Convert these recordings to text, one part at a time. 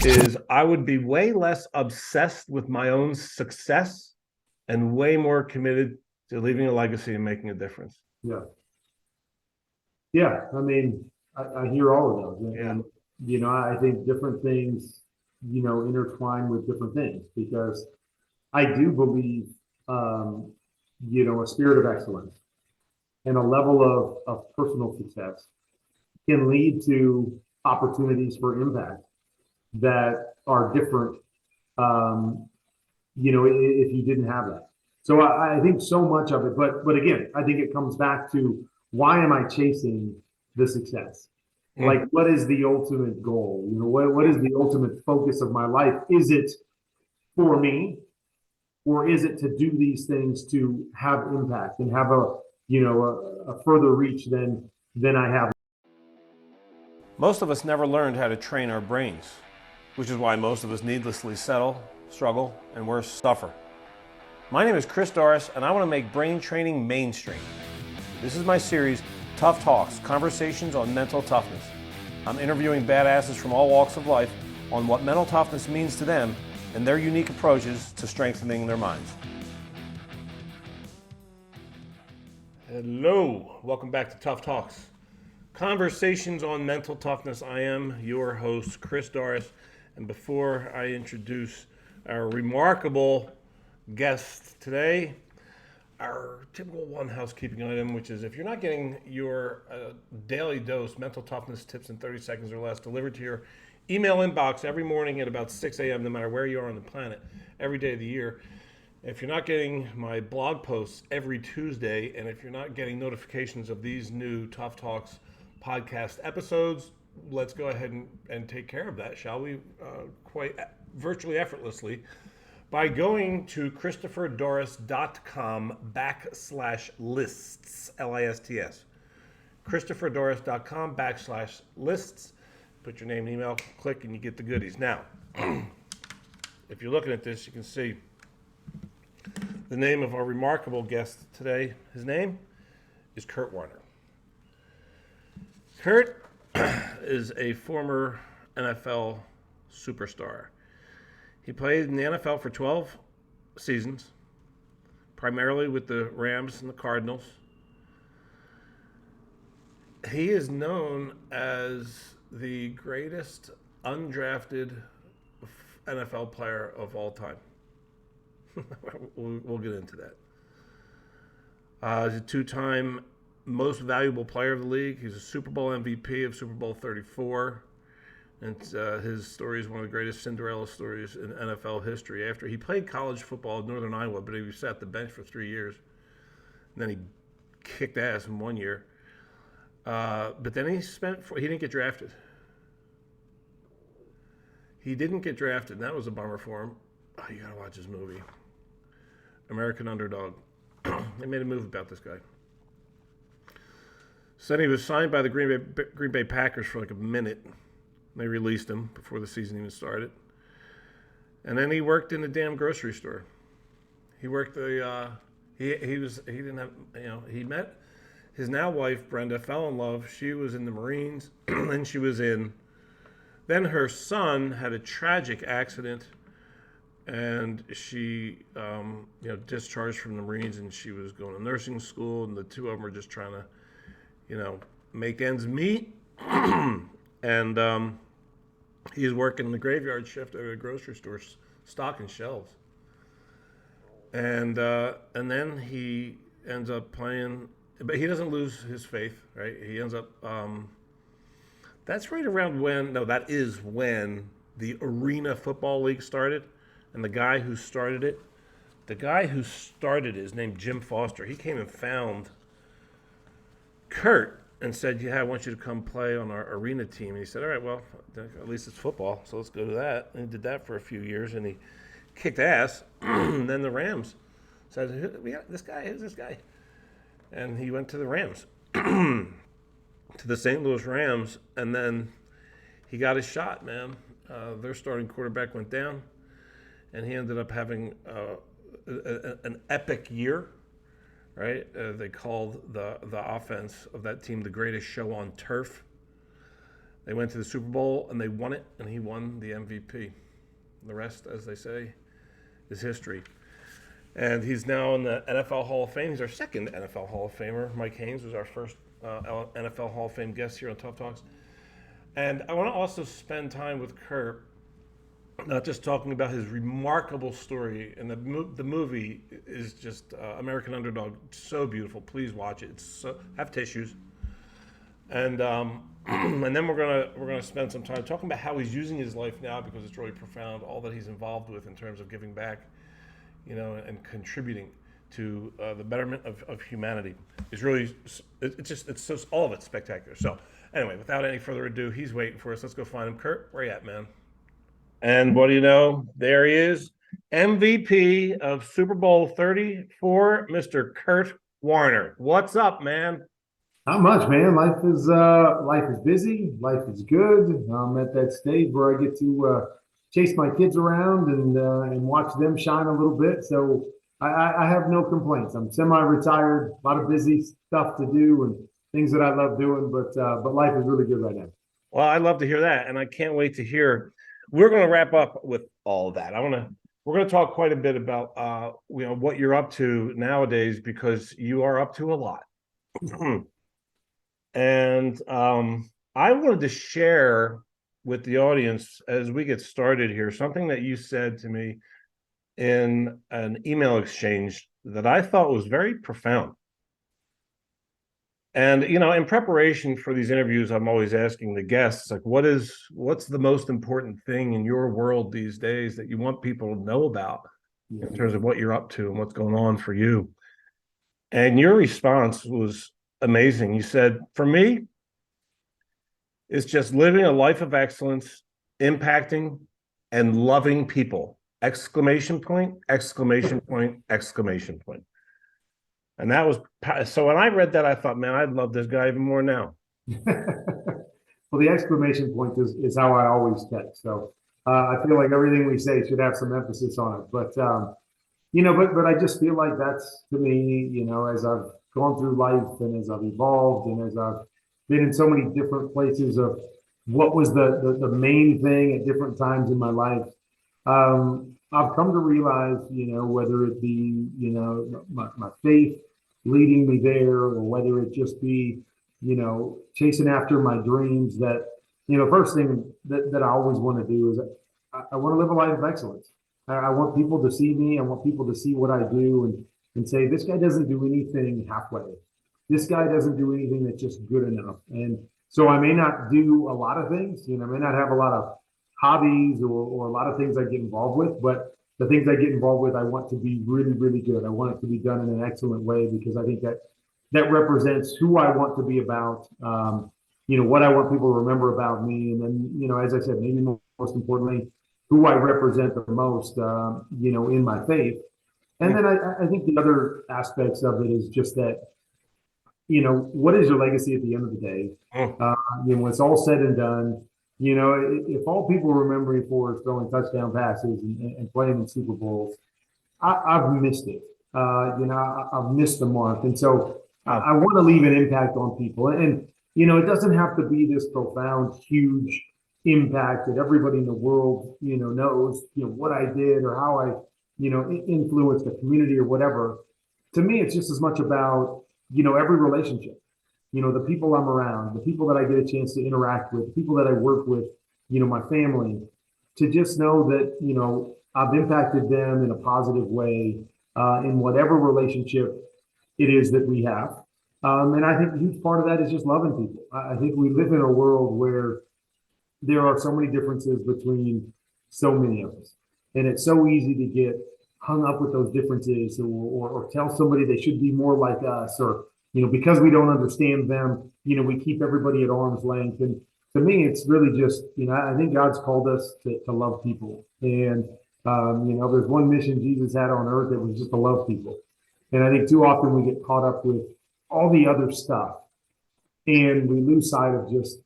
is I would be way less obsessed with my own success and way more committed to leaving a legacy and making a difference. Yeah. Yeah. I mean, I hear all of those. Yeah. And, I think different things, intertwine with different things because I do believe, a spirit of excellence and a level of personal success can lead to opportunities for impact that are different, if you didn't have that. So I think so much of it, but again, I think it comes back to why am I chasing the success? Like, what is the ultimate goal? What is the ultimate focus of my life? Is it for me, or is it to do these things to have impact and have a further reach than I have? Most of us never learned how to train our brains, which is why most of us needlessly settle, struggle, and worse, suffer. My name is Chris Doris, and I want to make brain training mainstream. This is my series, Tough Talks, Conversations on Mental Toughness. I'm interviewing badasses from all walks of life on what mental toughness means to them and their unique approaches to strengthening their minds. Hello, welcome back to Tough Talks. Conversations on Mental Toughness. I am your host, Chris Doris, and before I introduce our remarkable guest today, our typical one housekeeping item, which is if you're not getting your daily dose mental toughness tips in 30 seconds or less delivered to your email inbox every morning at about 6 a.m., no matter where you are on the planet, every day of the year, if you're not getting my blog posts every Tuesday, and if you're not getting notifications of these new Tough Talks podcast episodes, let's go ahead and take care of that, shall we? Quite virtually effortlessly by going to christopherdoris.com/lists, L-I-S-T-S. christopherdoris.com/lists. Put your name and email, click, and you get the goodies. Now, if you're looking at this, you can see the name of our remarkable guest today. His name is Kurt Warner. Kurt is a former NFL superstar. He played in the NFL for 12 seasons, primarily with the Rams and the Cardinals. He is known as the greatest undrafted NFL player of all time. We'll get into that. He's a two-time most valuable player of the league. He's a Super Bowl MVP of Super Bowl 34. And his story is one of the greatest Cinderella stories in NFL history. After he played college football at Northern Iowa, but he sat the bench for 3 years. And then he kicked ass in 1 year. But then he didn't get drafted. He didn't get drafted, and that was a bummer for him. Oh, you gotta watch his movie, American Underdog. They made a movie about this guy. So then he was signed by the Green Bay Packers for like a minute. They released him before the season even started. And then he worked in the damn grocery store. He worked he met his now wife, Brenda, fell in love. She was in the Marines, and then her son had a tragic accident, and she, discharged from the Marines, and she was going to nursing school, and the two of them were just trying to, make ends meet. And he's working the graveyard shift at a grocery store, stocking shelves. And then he ends up playing, but he doesn't lose his faith, right? He ends up, that is when the Arena Football League started. And the guy who started it is named Jim Foster. He came and found Kurt and said, yeah, I want you to come play on our arena team. And he said, all right, well, at least it's football, so let's go to that. And he did that for a few years, and he kicked ass. And then the Rams said, who's this guy? And he went to the Rams, to the St. Louis Rams, and then he got his shot, man. Their starting quarterback went down, and he ended up having an epic year. Right? They called the offense of that team the greatest show on turf. They went to the Super Bowl and they won it, and he won the MVP. The rest, as they say, is history. And he's now in the NFL Hall of Fame. He's our second NFL Hall of Famer. Mike Haynes was our first NFL Hall of Fame guest here on Tough Talks. And I want to also spend time with Kurt, not just talking about his remarkable story. And the movie is just American Underdog, so beautiful. Please watch it. It's so, have tissues. And and then we're gonna spend some time talking about how he's using his life now, because it's really profound. All that he's involved with in terms of giving back, and contributing to the betterment of humanity is really, it's just all of it's spectacular. So anyway, without any further ado, he's waiting for us. Let's go find him. Kurt, where you at, man? And what do you know? There he is, MVP of Super Bowl 34, Mr. Kurt Warner. What's up, man? Not much, man. Life is busy. Life is good. I'm at that stage where I get to chase my kids around and watch them shine a little bit. So I have no complaints. I'm semi-retired. A lot of busy stuff to do and things that I love doing, but life is really good right now. Well, I love to hear that, and I can't wait to hear. We're going to wrap up with all of that. We're going to talk quite a bit about what you're up to nowadays, because you are up to a lot. And I wanted to share with the audience, as we get started here, something that you said to me in an email exchange that I thought was very profound. And, in preparation for these interviews, I'm always asking the guests, like, what's the most important thing in your world these days that you want people to know about in terms of what you're up to and what's going on for you? And your response was amazing. You said, for me, it's just living a life of excellence, impacting and loving people. Exclamation point, exclamation point, exclamation point. And that was, so when I read that, I thought, man, I'd love this guy even more now. Well, the exclamation point is how I always text. So I feel like everything we say should have some emphasis on it. But I just feel like that's, to me, as I've gone through life and as I've evolved and as I've been in so many different places of what was the main thing at different times in my life, I've come to realize, whether it be, my faith leading me there, or whether it just be, chasing after my dreams, that, first thing that I always want to do is I want to live a life of excellence. I want people to see me. I want people to see what I do and say, this guy doesn't do anything halfway. This guy doesn't do anything that's just good enough. And so I may not do a lot of things, I may not have a lot of hobbies or a lot of things I get involved with, but the things I get involved with, I want to be really, really good. I want it to be done in an excellent way, because I think that represents who I want to be about, what I want people to remember about me. And then, as I said, maybe most importantly, who I represent the most, in my faith. And then I think the other aspects of it is just that, what is your legacy at the end of the day? When it's all said and done, if all people remember you for is throwing touchdown passes and playing in Super Bowls, I've missed it. I've missed the mark. And so I want to leave an impact on people. And, it doesn't have to be this profound, huge impact that everybody in the world, knows, what I did or how I, influenced the community or whatever. To me, it's just as much about, every relationship. The people I'm around, the people that I get a chance to interact with, the people that I work with, my family, to just know that, I've impacted them in a positive way in whatever relationship it is that we have. And I think a huge part of that is just loving people. I think we live in a world where there are so many differences between so many of us. And it's so easy to get hung up with those differences or tell somebody they should be more like us, or because we don't understand them, we keep everybody at arm's length. And to me, it's really just, I think God's called us to love people. And, there's one mission Jesus had on earth, that was just to love people. And I think too often we get caught up with all the other stuff, and we lose sight of just,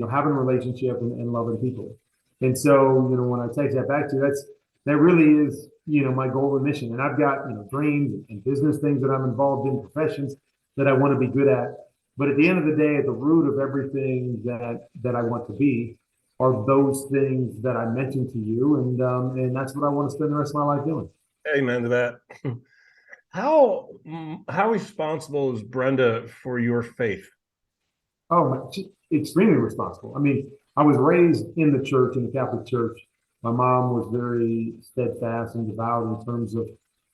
having a relationship and loving people. And so, when I take that back to you, that really is, my goal and mission. And I've got, dreams and business things that I'm involved in, professions that I want to be good at. But at the end of the day, at the root of everything that I want to be are those things that I mentioned to you, and that's what I want to spend the rest of my life doing. Amen to that. How responsible is Brenda for your faith? Oh, extremely responsible. I mean, I was raised in the church, in the Catholic Church. My mom was very steadfast and devout in terms of,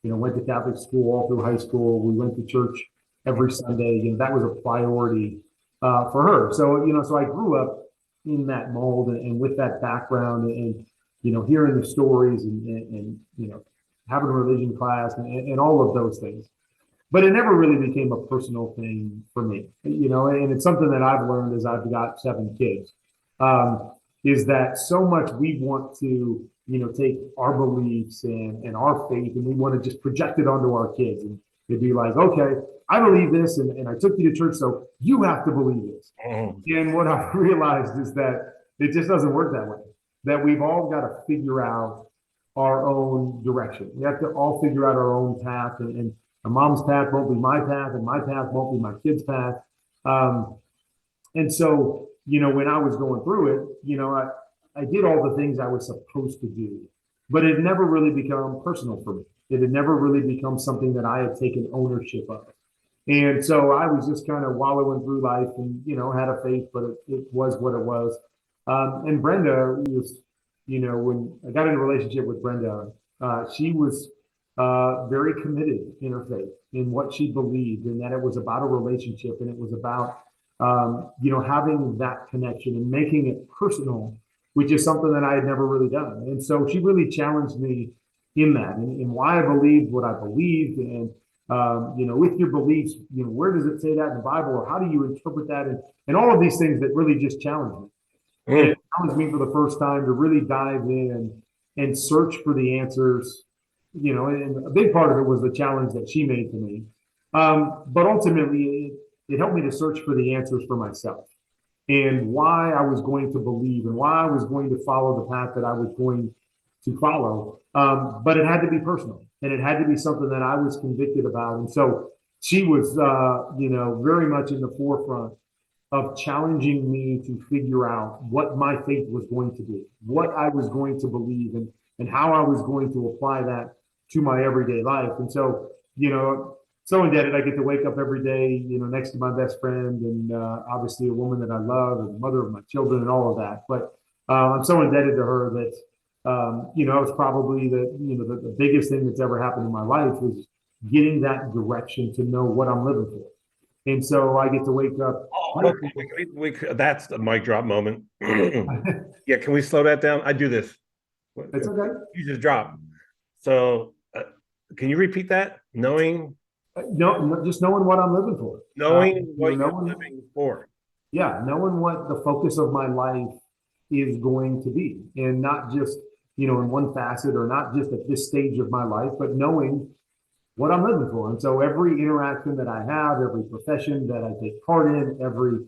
went to Catholic school all through high school. We went to church every Sunday. That was a priority for her. So, so I grew up in that mold and with that background and hearing the stories and having a religion class and all of those things. But it never really became a personal thing for me, and it's something that I've learned as I've got 7 kids, is that so much we want to, take our beliefs and our faith and we want to just project it onto our kids. And it'd be like, okay, I believe this and I took you to church, so you have to believe this. And what I realized is that it just doesn't work that way, that we've all got to figure out our own direction. We have to all figure out our own path and my mom's path won't be my path, and my path won't be my kid's path. And so, when I was going through it, I did all the things I was supposed to do, but it never really become personal for me. It had never really become something that I had taken ownership of. And so I was just kind of wallowing through life and, had a faith, but it was what it was. And Brenda was, when I got in a relationship with Brenda, she was very committed in her faith, in what she believed, and that it was about a relationship and it was about, having that connection and making it personal, which is something that I had never really done. And so she really challenged me in that and why I believed what I believed. And, with your beliefs, where does it say that in the Bible, or how do you interpret that? And all of these things that really just challenged me. And it challenged me for the first time to really dive in and search for the answers. And a big part of it was the challenge that she made to me. But ultimately, it helped me to search for the answers for myself and why I was going to believe and why I was going to follow the path that I was going to follow. But it had to be personal and it had to be something that I was convicted about. And so she was, very much in the forefront of challenging me to figure out what my faith was going to be, what I was going to believe, and how I was going to apply that to my everyday life. And so, so indebted. I get to wake up every day, next to my best friend and obviously a woman that I love and the mother of my children and all of that. But I'm so indebted to her that, it's probably the biggest thing that's ever happened in my life is getting that direction to know what I'm living for. And so I get to wake up. That's the mic drop moment. Yeah, can we slow that down? I do this. It's okay. You just drop. So can you repeat that? Knowing? No, just knowing what I'm living for. Knowing what you're living for. Yeah, knowing what the focus of my life is going to be. And not just, in one facet or not just at this stage of my life, but knowing what I'm living for. And so every interaction that I have, every profession that I take part in, every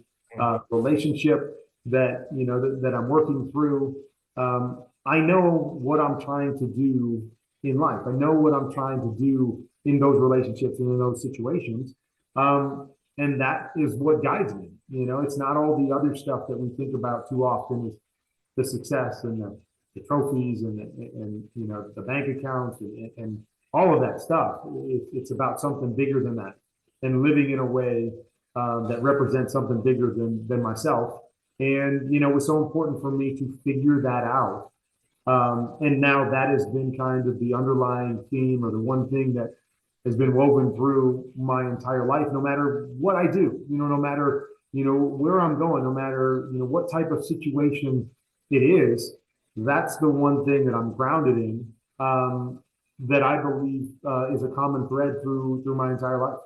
relationship that, that I'm working through, I know what I'm trying to do in life. I know what I'm trying to do in those relationships and in those situations. And that is what guides me. It's not all the other stuff that we think about too often is the success and the trophies and the bank accounts and all of that stuff. It's about something bigger than that and living in a way that represents something bigger than myself. And, it was so important for me to figure that out. And now that has been kind of the underlying theme or the one thing that has been woven through my entire life, no matter what I do, no matter, where I'm going, no matter, what type of situation it is, that's the one thing that I'm grounded in, that I believe is a common thread through my entire life.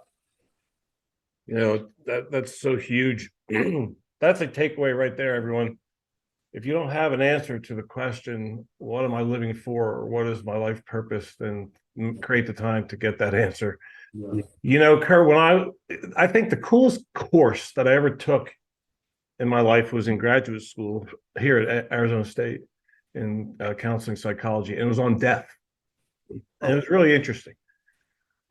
That's so huge. That's a takeaway right there, everyone. If you don't have an answer to the question, what am I living for, or what is my life purpose, then create the time to get that answer. Yeah. Kerr, I think the coolest course that I ever took in my life was in graduate school here at Arizona State in counseling psychology, and it was on death. And it was really interesting.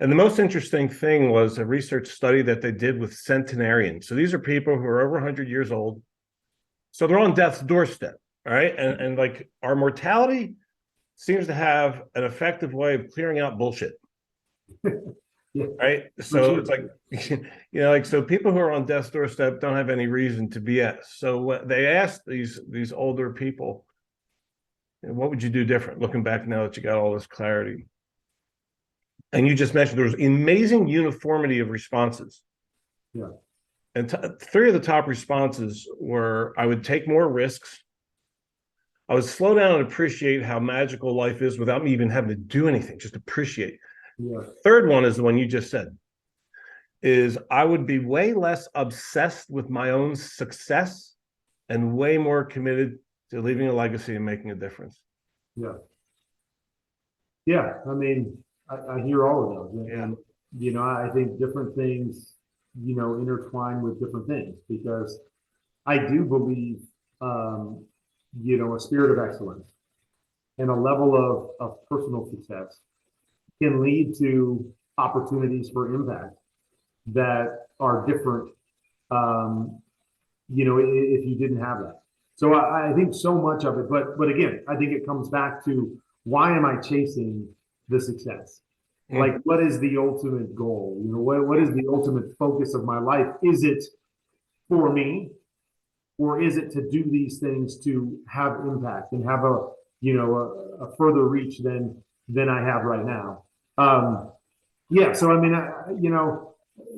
And the most interesting thing was a research study that they did with centenarians. So these are people who are over 100 years old. So they're on death's doorstep, all right? And like our mortality seems to have an effective way of clearing out bullshit, Yeah, right? for So sure. it's like, like, so people who are on death's doorstep don't have any reason to BS. So they asked these older people, what would you do different looking back now that you got all this clarity? And you just mentioned there was amazing uniformity of responses. Yeah. And three of the top responses were, I would take more risks. I would slow down and appreciate how magical life is without me even having to do anything, just appreciate. Yeah. Third one is the one you just said, is I would be way less obsessed with my own success and way more committed to leaving a legacy and making a difference. Yeah. Yeah. I mean, I hear all of those. Yeah. And, I think different things, intertwine with different things because I do believe, a spirit of excellence and a level of personal success can lead to opportunities for impact that are different, if you didn't have that. So I think so much of it, but again, I think it comes back to why am I chasing the success? Like, what is the ultimate goal? What is the ultimate focus of my life? Is it for me, or is it to do these things to have impact and have a further reach than I have right now? Yeah. So I mean,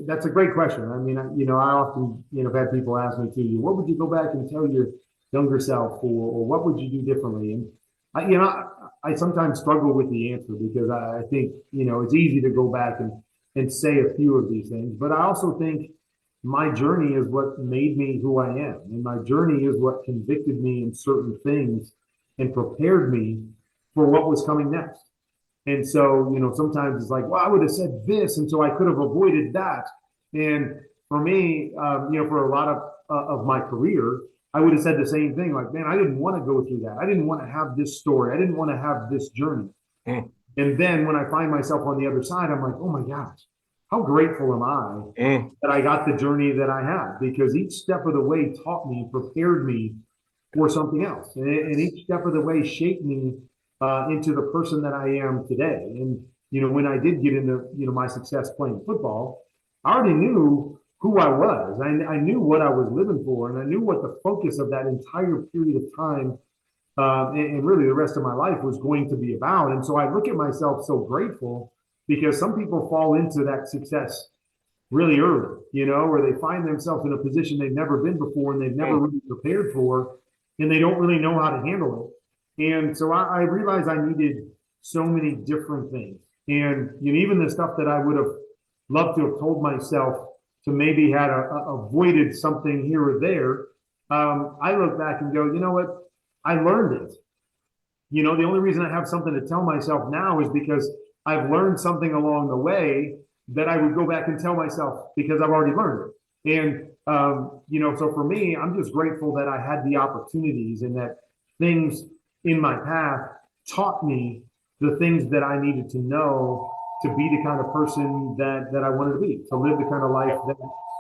that's a great question. I mean, I often have had people ask me too, what would you go back and tell your younger self, or what would you do differently? And I sometimes struggle with the answer because I think it's easy to go back and say a few of these things, but I also think my journey is what made me who I am, and my journey is what convicted me in certain things and prepared me for what was coming next. And so, sometimes it's like, well, I would have said this, and so I could have avoided that. And for me, for a lot of my career, I would have said the same thing. Like, man, I didn't want to go through that. I didn't want to have this story. I didn't want to have this journey. Mm. And then when I find myself on the other side, I'm like, oh my gosh, how grateful am I that I got the journey that I had? Because each step of the way taught me, prepared me for something else, and each step of the way shaped me into the person that I am today. And when I did get into my success playing football, I already knew who I was. I knew what I was living for, and I knew what the focus of that entire period of time and really the rest of my life was going to be about. And so I look at myself so grateful because some people fall into that success really early, where they find themselves in a position they've never been before and they've never really prepared for, and they don't really know how to handle it. And so I realized I needed so many different things. And even the stuff that I would have loved to have told myself to maybe had avoided something here or there, I look back and go, you know what? I learned it. The only reason I have something to tell myself now is because I've learned something along the way that I would go back and tell myself because I've already learned it. And, so for me, I'm just grateful that I had the opportunities and that things in my path taught me the things that I needed to know to be the kind of person that I wanted to be, to live the kind of life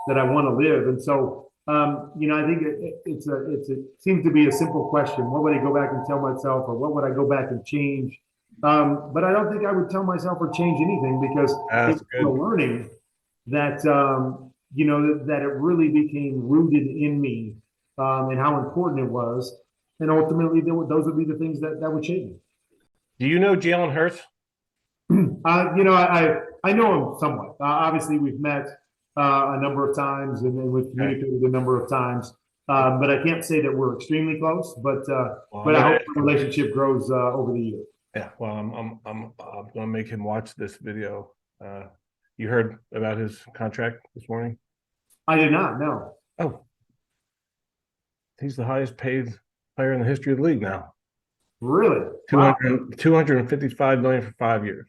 that I want to live. And so, I think it seems to be a simple question. What would I go back and tell myself, or what would I go back and change? But I don't think I would tell myself or change anything because That's it's the good. learning that, that it really became rooted in me, and how important it was. And ultimately, those would be the things that would shape me. Do you know Jalen Hurts? I know him somewhat. Obviously, we've met a number of times and we've communicated a number of times. But I can't say that we're extremely close. But I hope the relationship grows over the years. Yeah. Well, I'm going to make him watch this video. You heard about his contract this morning? I did not know. Oh, he's the highest paid player in the history of the league now. Really? 255 million for 5 years.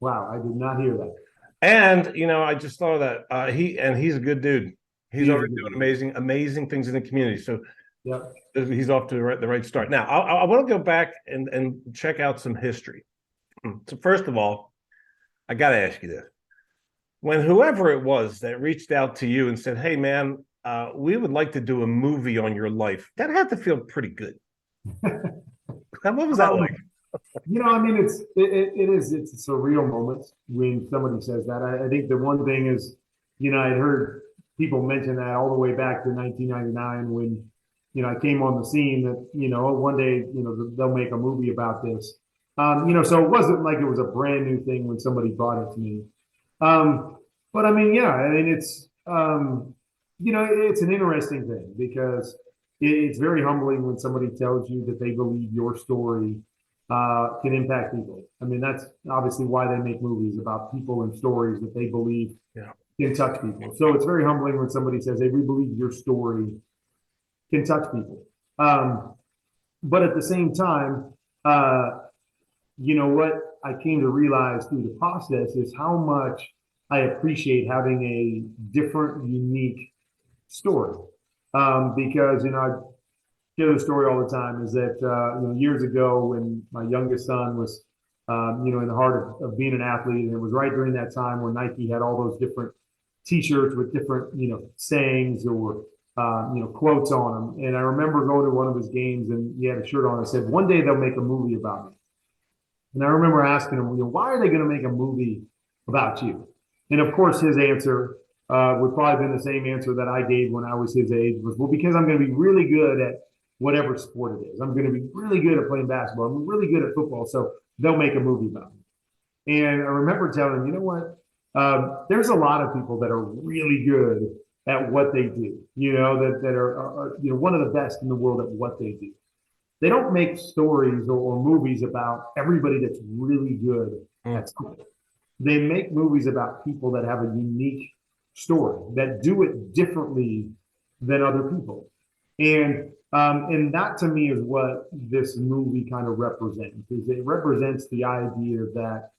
Wow, I did not hear that. And I just thought of that he's a good dude. He's already doing amazing things in the community. So yep. He's off to the right start. Now I want to go back and check out some history. So first of all, I got to ask you this. When whoever it was that reached out to you and said, "Hey, man, we would like to do a movie on your life," that had to feel pretty good. What was that like? I mean, it's a surreal moment when somebody says that. I think the one thing is, I'd heard people mention that all the way back to 1999 when, I came on the scene that, one day, they'll make a movie about this. So it wasn't like it was a brand new thing when somebody brought it to me. But I mean, yeah, I mean, it's an interesting thing because it's very humbling when somebody tells you that they believe your story can impact people. I mean, that's obviously why they make movies about people and stories that they believe can touch people. So it's very humbling when somebody says, "Hey, we believe your story can touch people." But at the same time, what I came to realize through the process is how much I appreciate having a different, unique story. Because, I share the story all the time is that, years ago when my youngest son was, in the heart of being an athlete, and it was right during that time when Nike had all those different T-shirts with different, sayings or, quotes on them. And I remember going to one of his games and he had a shirt on that said, "One day they'll make a movie about me." And I remember asking him, why are they going to make a movie about you? And of course, his answer would probably have been the same answer that I gave when I was his age was, "Well, because I'm going to be really good at whatever sport it is. I'm going to be really good at playing basketball. I'm really good at football. So they'll make a movie about me." And I remember telling him, "You know what? There's a lot of people that are really good at what they do, that are one of the best in the world at what they do. They don't make stories or movies about everybody that's really good at something. They make movies about people that have a unique story, that do it differently than other people." And that to me is what this movie kind of represents. Is it represents the idea that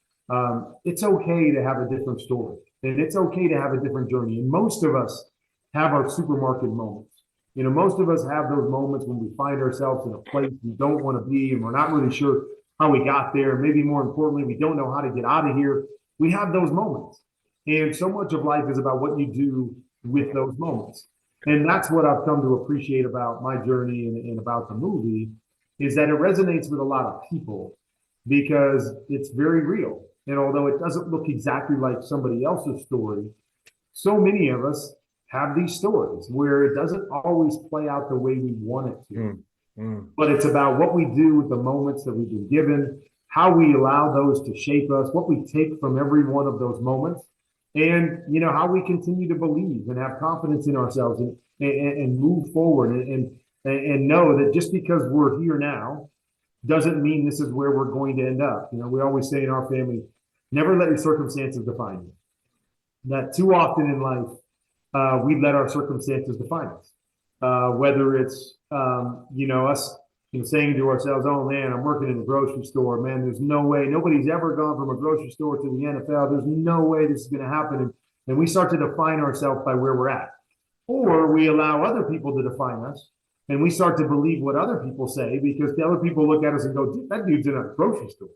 it's okay to have a different story, and it's okay to have a different journey. And most of us have our supermarket moments. Most of us have those moments when we find ourselves in a place we don't want to be, and we're not really sure how we got there. Maybe more importantly, we don't know how to get out of here. We have those moments. And so much of life is about what you do with those moments. And that's what I've come to appreciate about my journey and about the movie is that it resonates with a lot of people because it's very real. And although it doesn't look exactly like somebody else's story, so many of us have these stories where it doesn't always play out the way we want it to. But it's about what we do with the moments that we've been given, how we allow those to shape us, what we take from every one of those moments, and how we continue to believe and have confidence in ourselves and move forward and know that just because we're here now doesn't mean this is where we're going to end up. We always say in our family, never let your circumstances define you. That too often in life, we let our circumstances define us. Whether it's, us, saying to ourselves, "Oh man, I'm working in the grocery store. Man, there's no way. Nobody's ever gone from a grocery store to the NFL. There's no way this is going to happen." And we start to define ourselves by where we're at. Or we allow other people to define us. And we start to believe what other people say because the other people look at us and go, "That dude's in a grocery store.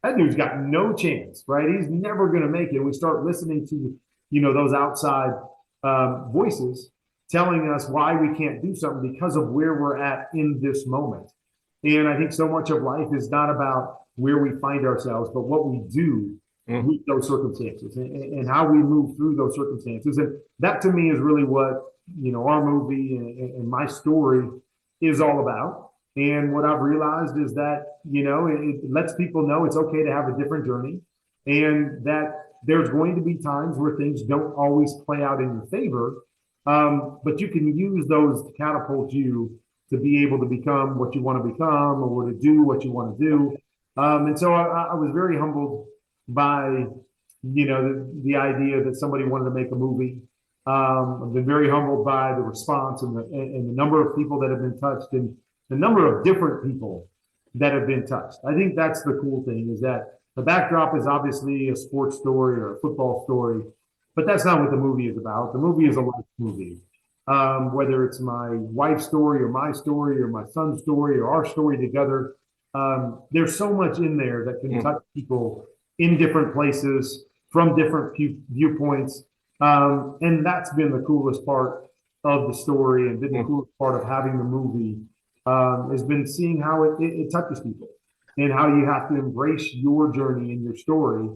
That dude's got no chance, right? He's never going to make it." And we start listening to, those outside voices telling us why we can't do something because of where we're at in this moment. And I think so much of life is not about where we find ourselves, but what we do with those circumstances and how we move through those circumstances. And that to me is really what, our movie and my story is all about. And what I've realized is that, it lets people know it's okay to have a different journey and that there's going to be times where things don't always play out in your favor. But you can use those to catapult you to be able to become what you want to become or to do what you want to do. And so I was very humbled by, the idea that somebody wanted to make a movie. I've been very humbled by the response and the number of people that have been touched and the number of different people that have been touched. I think that's the cool thing is that the backdrop is obviously a sports story or a football story, but that's not what the movie is about. The movie is a life movie. Whether it's my wife's story or my son's story or our story together, there's so much in there that can touch people in different places from different viewpoints. And that's been the coolest part of the story, and been the coolest part of having the movie, has been seeing how it touches people, and how you have to embrace your journey and your story,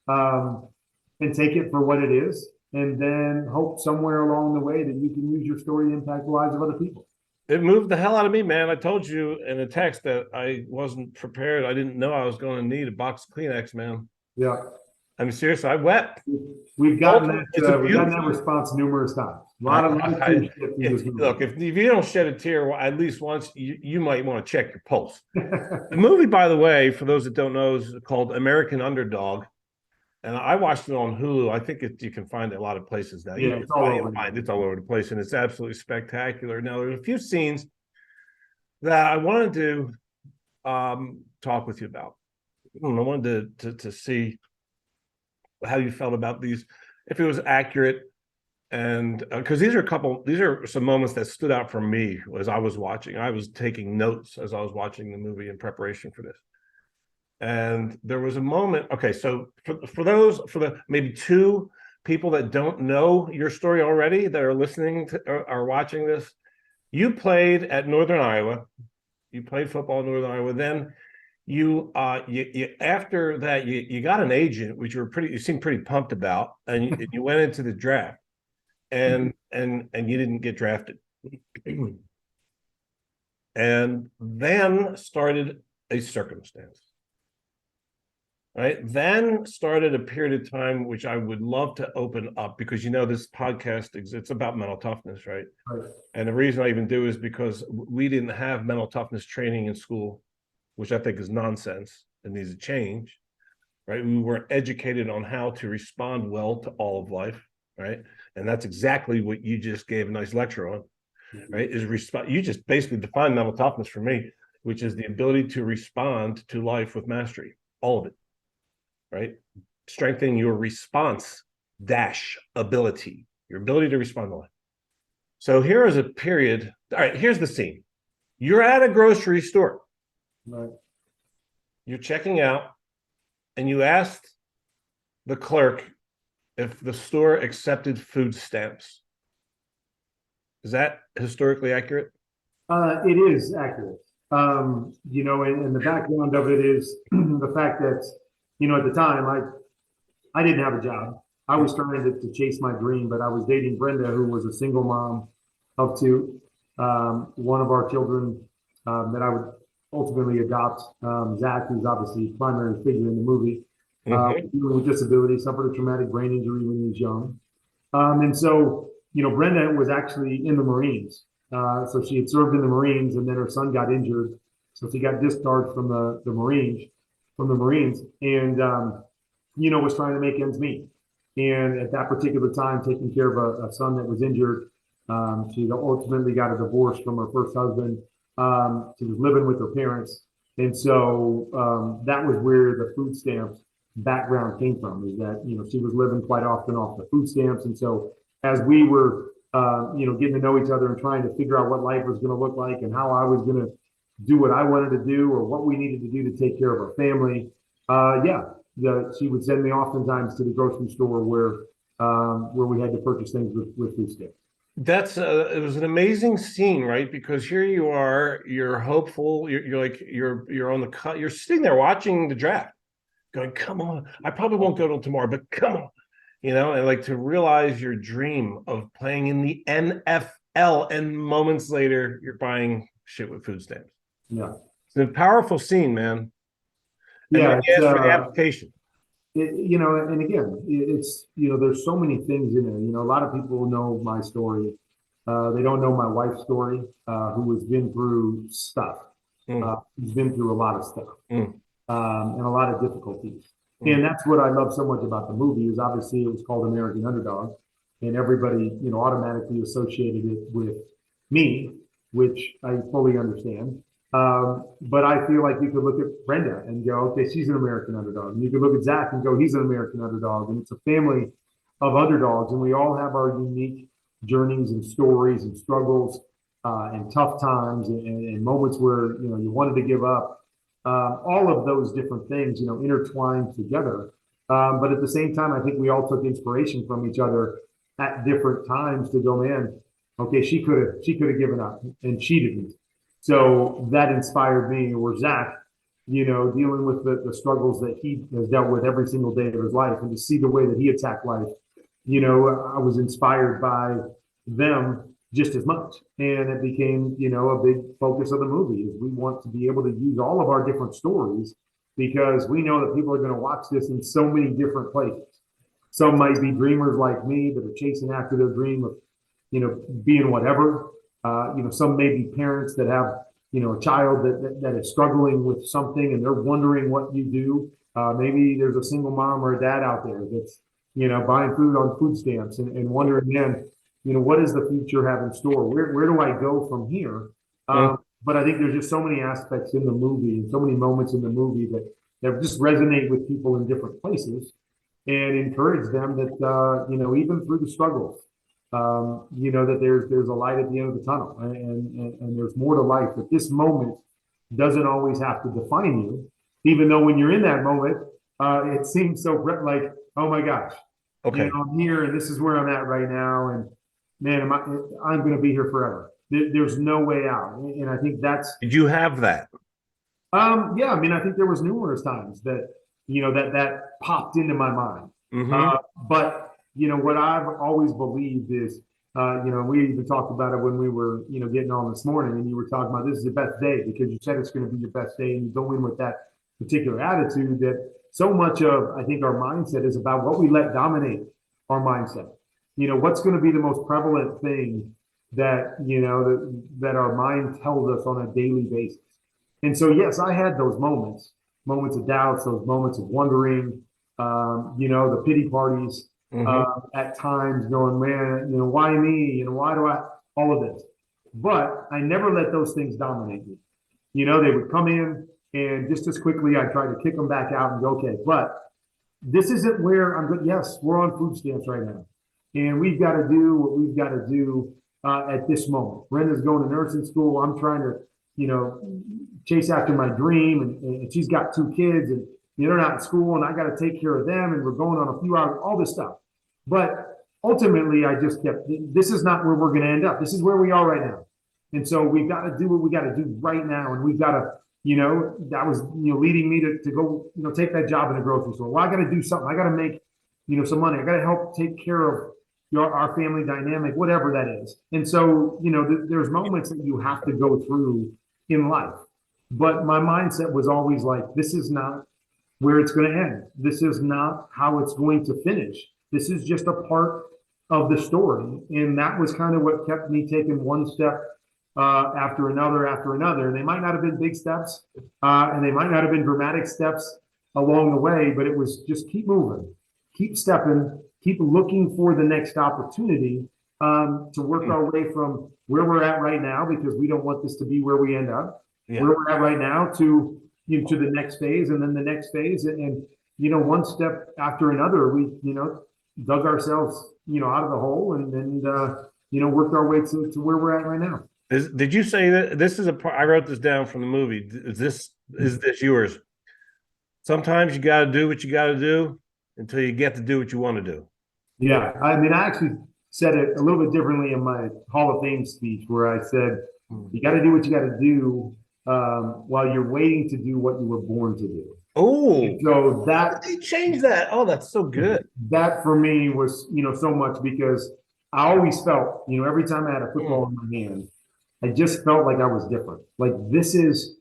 and take it for what it is, and then hope somewhere along the way that you can use your story to impact the lives of other people. It moved the hell out of me, man. I told you in a text that I wasn't prepared. I didn't know I was going to need a box of Kleenex, man. Yeah. I mean, seriously, I wept. We've gotten that response numerous times. A lot of tears look, if you don't shed a tear at least once, you might want to check your pulse. The movie, by the way, for those that don't know, is called American Underdog. And I watched it on Hulu. I think you can find it a lot of places now. Yeah, it's all over the place, and it's absolutely spectacular. Now, there's a few scenes that I wanted to talk with you about. I wanted to see how you felt about these, if it was accurate, and because these are some moments that stood out for me as I was watching. I was taking notes as I was watching the movie in preparation for this. And there was a moment. Okay, so for the maybe two people that don't know your story already, that are listening to are watching this, you played at Northern Iowa. You played football in Northern Iowa. Then you after that you got an agent, which you seemed pretty pumped about, and you went into the draft, and you didn't get drafted, and then started a circumstance. Right. Then started a period of time, which I would love to open up, because this podcast it's about mental toughness, right? Right. And the reason I even do is because we didn't have mental toughness training in school, which I think is nonsense and needs to change. Right. We weren't educated on how to respond well to all of life. Right. And that's exactly what you just gave a nice lecture on. Right. You just basically defined mental toughness for me, which is the ability to respond to life with mastery, all of it. Right? Strengthening your response ability, your ability to respond to life. So here is a period. All right, here's the scene. You're at a grocery store. Right. You're checking out, and you asked the clerk if the store accepted food stamps. Is that historically accurate? It is accurate. And the background of it is the fact that, at the time, I didn't have a job. I was trying to chase my dream, but I was dating Brenda, who was a single mom of two. One of our children that I would ultimately adopt, Zach, who's obviously the primary figure in the movie, with disability, suffered a traumatic brain injury when he was young. And so, Brenda was actually in the Marines. So she had served in the Marines, and then her son got injured. So she got discharged from the Marines, and was trying to make ends meet. And at that particular time, taking care of a son that was injured, she ultimately got a divorce from her first husband. She was living with her parents, and so that was where the food stamps background came from. Is that she was living quite often off the food stamps, and so as we were getting to know each other and trying to figure out what life was going to look like and how I was going to do what I wanted to do or what we needed to do to take care of our family. She would send me oftentimes to the grocery store where we had to purchase things with food stamps. That's it was an amazing scene, right? Because here you are, you're hopeful, you're on the cut, you're sitting there watching the draft, going, come on, I probably won't go till tomorrow, but come on. And to realize your dream of playing in the NFL, and moments later you're buying shit with food stamps. Yeah. It's a powerful scene, man. And yeah. It's for the application. And again, it's, there's so many things in there. A lot of people know my story. They don't know my wife's story, who has been through stuff. Who's been through a lot of stuff, and a lot of difficulties. And that's what I love so much about the movie, is obviously it was called American Underdog, and everybody, automatically associated it with me, which I fully understand. But I feel like you could look at Brenda and go, okay, she's an American underdog. And you could look at Zach and go, he's an American underdog. And it's a family of underdogs, and we all have our unique journeys and stories and struggles, and tough times and moments where, you wanted to give up. All of those different things, intertwined together. But at the same time, I think we all took inspiration from each other at different times to go, man, okay, she could have given up and she didn't. So that inspired me. Or Zach, dealing with the struggles that he has dealt with every single day of his life, and to see the way that he attacked life, I was inspired by them just as much. And it became, a big focus of the movie is we want to be able to use all of our different stories because we know that people are going to watch this in so many different places. Some might be dreamers like me that are chasing after their dream of, being whatever. Some may be parents that have, a child that is struggling with something and they're wondering what you do. Maybe there's a single mom or a dad out there that's, buying food on food stamps and wondering, man, what does the future have in store? Where do I go from here? But I think there's just so many aspects in the movie and so many moments in the movie that just resonate with people in different places and encourage them that, even through the struggles, that there's a light at the end of the tunnel and there's more to life. That this moment doesn't always have to define you, even though when you're in that moment, it seems so like, oh my gosh, Okay. I'm here and this is where I'm at right now. And man, I'm going to be here forever. There's no way out. And I think that's, Did you have that? yeah, I mean, I think there was numerous times that, that popped into my mind. But, what I've always believed is, we even talked about it when we were, getting on this morning and you were talking about this is the best day because you said it's going to be your best day and you go in with that particular attitude that so much of, I think our mindset is about what we let dominate our mindset. What's going to be the most prevalent thing that, that our mind tells us on a daily basis. And so, yes, I had those moments of doubts, those moments of wondering, the pity parties at times going, man, why me? Why do I, all of this. But I never let those things dominate me. They would come in and just as quickly I try to kick them back out and go, okay, but this isn't where I'm good. Yes, we're on food stamps right now. And we've got to do what we've got to do at this moment. Brenda's going to nursing school. I'm trying to, chase after my dream. And she's got 2 kids and they're not in school and I got to take care of them. And we're going on a few hours, all this stuff. But ultimately, I just kept, this is not where we're going to end up. This is where we are right now. And so we've got to do what we got to do right now. And we've got to, that was, leading me to go, take that job in a grocery store. Well, I got to do something. I got to make, some money. I got to help take care of our family dynamic, whatever that is. And so, there's moments that you have to go through in life. But my mindset was always like, this is not where it's going to end. This is not how it's going to finish. This is just a part of the story. And that was kind of what kept me taking one step after another. And they might not have been big steps, and they might not have been dramatic steps along the way, but it was just keep moving, keep stepping, keep looking for the next opportunity to work our way from where we're at right now, because we don't want this to be where we end up, where we're at right now to to the next phase and then the next phase. And one step after another, we, dug ourselves, out of the hole and worked our way to where we're at right now. Did you say that this is I wrote this down from the movie. Is this yours? Sometimes you got to do what you got to do until you get to do what you want to do. Yeah. I mean, I actually said it a little bit differently in my Hall of Fame speech where I said, you got to do what you got to do while you're waiting to do what you were born to do. Oh, so that they changed that. Oh, that's so good. That for me was, so much because I always felt, every time I had a football in my hand, I just felt like I was different. Like this is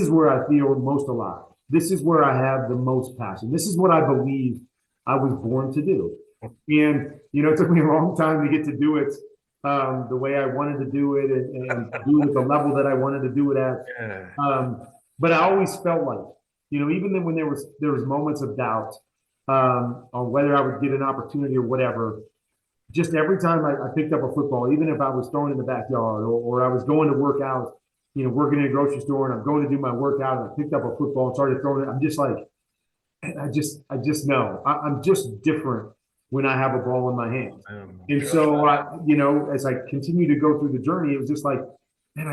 where I feel most alive. This is where I have the most passion. This is what I believe I was born to do. And, it took me a long time to get to do it the way I wanted to do it and do it at the level that I wanted to do it at. But I always felt like, even then when there was moments of doubt on whether I would get an opportunity or whatever, just every time I picked up a football, even if I was throwing in the backyard or I was going to work out, working in a grocery store and I'm going to do my workout and I picked up a football and started throwing it, I'm just like, I just know I'm just different when I have a ball in my hand. And so, as I continue to go through the journey, it was just like, man,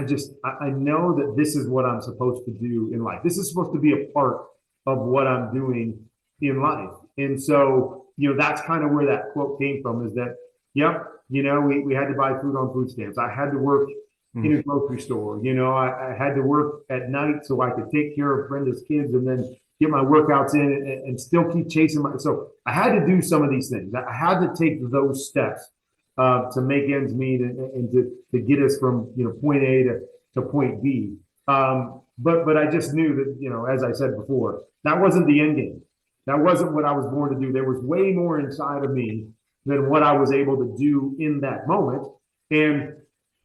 I know that this is what I'm supposed to do in life. This is supposed to be a part of what I'm doing in life. And so, that's kind of where that quote came from, is that, yep, we had to buy food on food stamps. I had to work in a grocery store. I had to work at night so I could take care of Brenda's kids and then get my workouts in and still keep chasing so I had to do some of these things. I had to take those steps to make ends meet and to get us from point A to point B. But I just knew that, as I said before, that wasn't the end game. That wasn't what I was born to do. There was way more inside of me than what I was able to do in that moment. And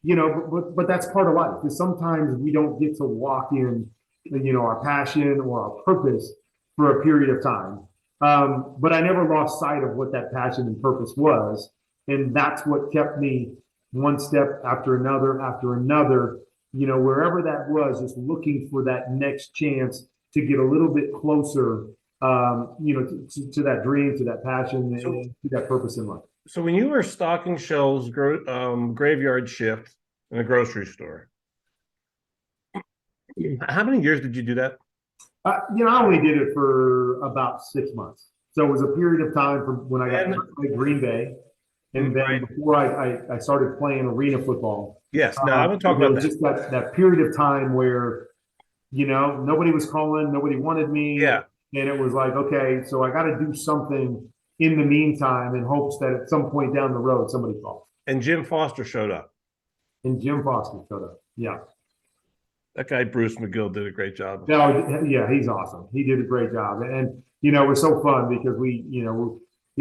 but that's part of life, because sometimes we don't get to walk in our passion or our purpose for a period of time. But I never lost sight of what that passion and purpose was. And that's what kept me one step after another, wherever that was, just looking for that next chance to get a little bit closer, to that dream, to that passion, and to that purpose in life. So when you were stocking shelves, graveyard shift in a grocery store, how many years did you do that? I only did it for about 6 months. So it was a period of time from when I got to play Green Bay. And then before I started playing arena football. Yes, no, I'm talking about just that period of time where, nobody was calling, nobody wanted me. Yeah. And it was like, okay, so I got to do something in the meantime in hopes that at some point down the road, somebody calls. And Jim Foster showed up. Yeah. That guy, Bruce McGill, did a great job. Yeah, he's awesome. He did a great job. And, it was so fun because we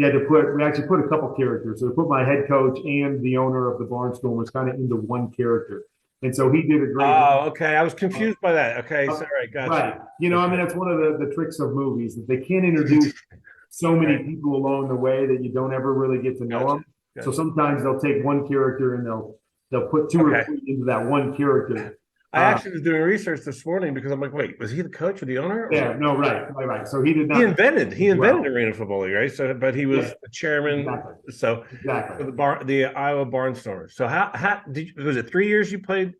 actually put a couple characters. So we put my head coach and the owner of the Barnstormers kind of into one character. And so he did a great job. Okay. I was confused by that. Okay. Sorry. Gotcha. Right. That's one of the tricks of movies, that they can't introduce so many people along the way that you don't ever really get to know them. So sometimes they'll take one character and they'll put two or three into that one character. I actually was doing research this morning because I'm like, wait, was he the coach or the owner? Yeah, no, right. So he did not. He invented arena football league, right? So, but he was the chairman. Exactly. So the Iowa Barnstormers. So how was it 3 years you played?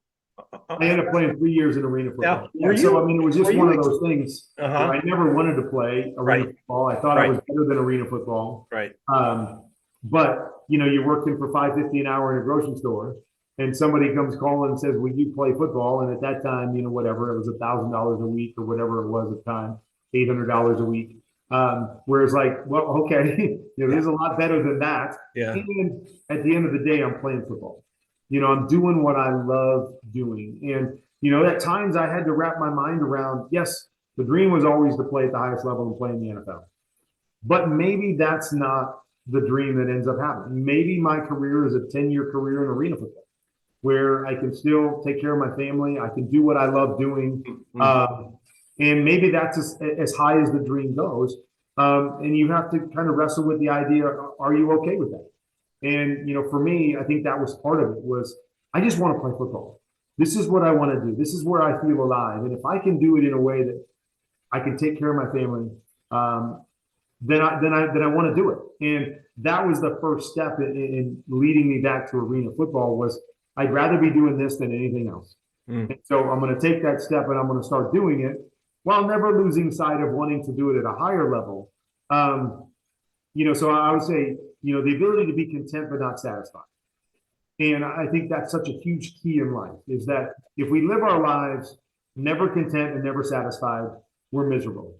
I ended up playing 3 years in arena football. Now, it was just one of those things. I never wanted to play arena football. I thought I was better than arena football. Right. But you're working for $5.50 an hour in a grocery store. And somebody comes calling and says, "Will you play football?" And at that time, whatever, it was $1,000 a week or whatever it was at the time, $800 a week. Whereas well, okay, there's a lot better than that. Yeah. And at the end of the day, I'm playing football. I'm doing what I love doing. And, at times I had to wrap my mind around, yes, the dream was always to play at the highest level and play in the NFL. But maybe that's not the dream that ends up happening. Maybe my career is a 10-year career in arena football, where I can still take care of my family. I can do what I love doing. And maybe that's as high as the dream goes. And you have to kind of wrestle with the idea, are you okay with that? And, for me, I think that was part of it, was I just want to play football. This is what I want to do. This is where I feel alive. And if I can do it in a way that I can take care of my family, then I want to do it. And that was the first step in leading me back to arena football, was I'd rather be doing this than anything else. And so I'm going to take that step and I'm going to start doing it while never losing sight of wanting to do it at a higher level. So I would say, the ability to be content but not satisfied. And I think that's such a huge key in life, is that if we live our lives never content and never satisfied, we're miserable.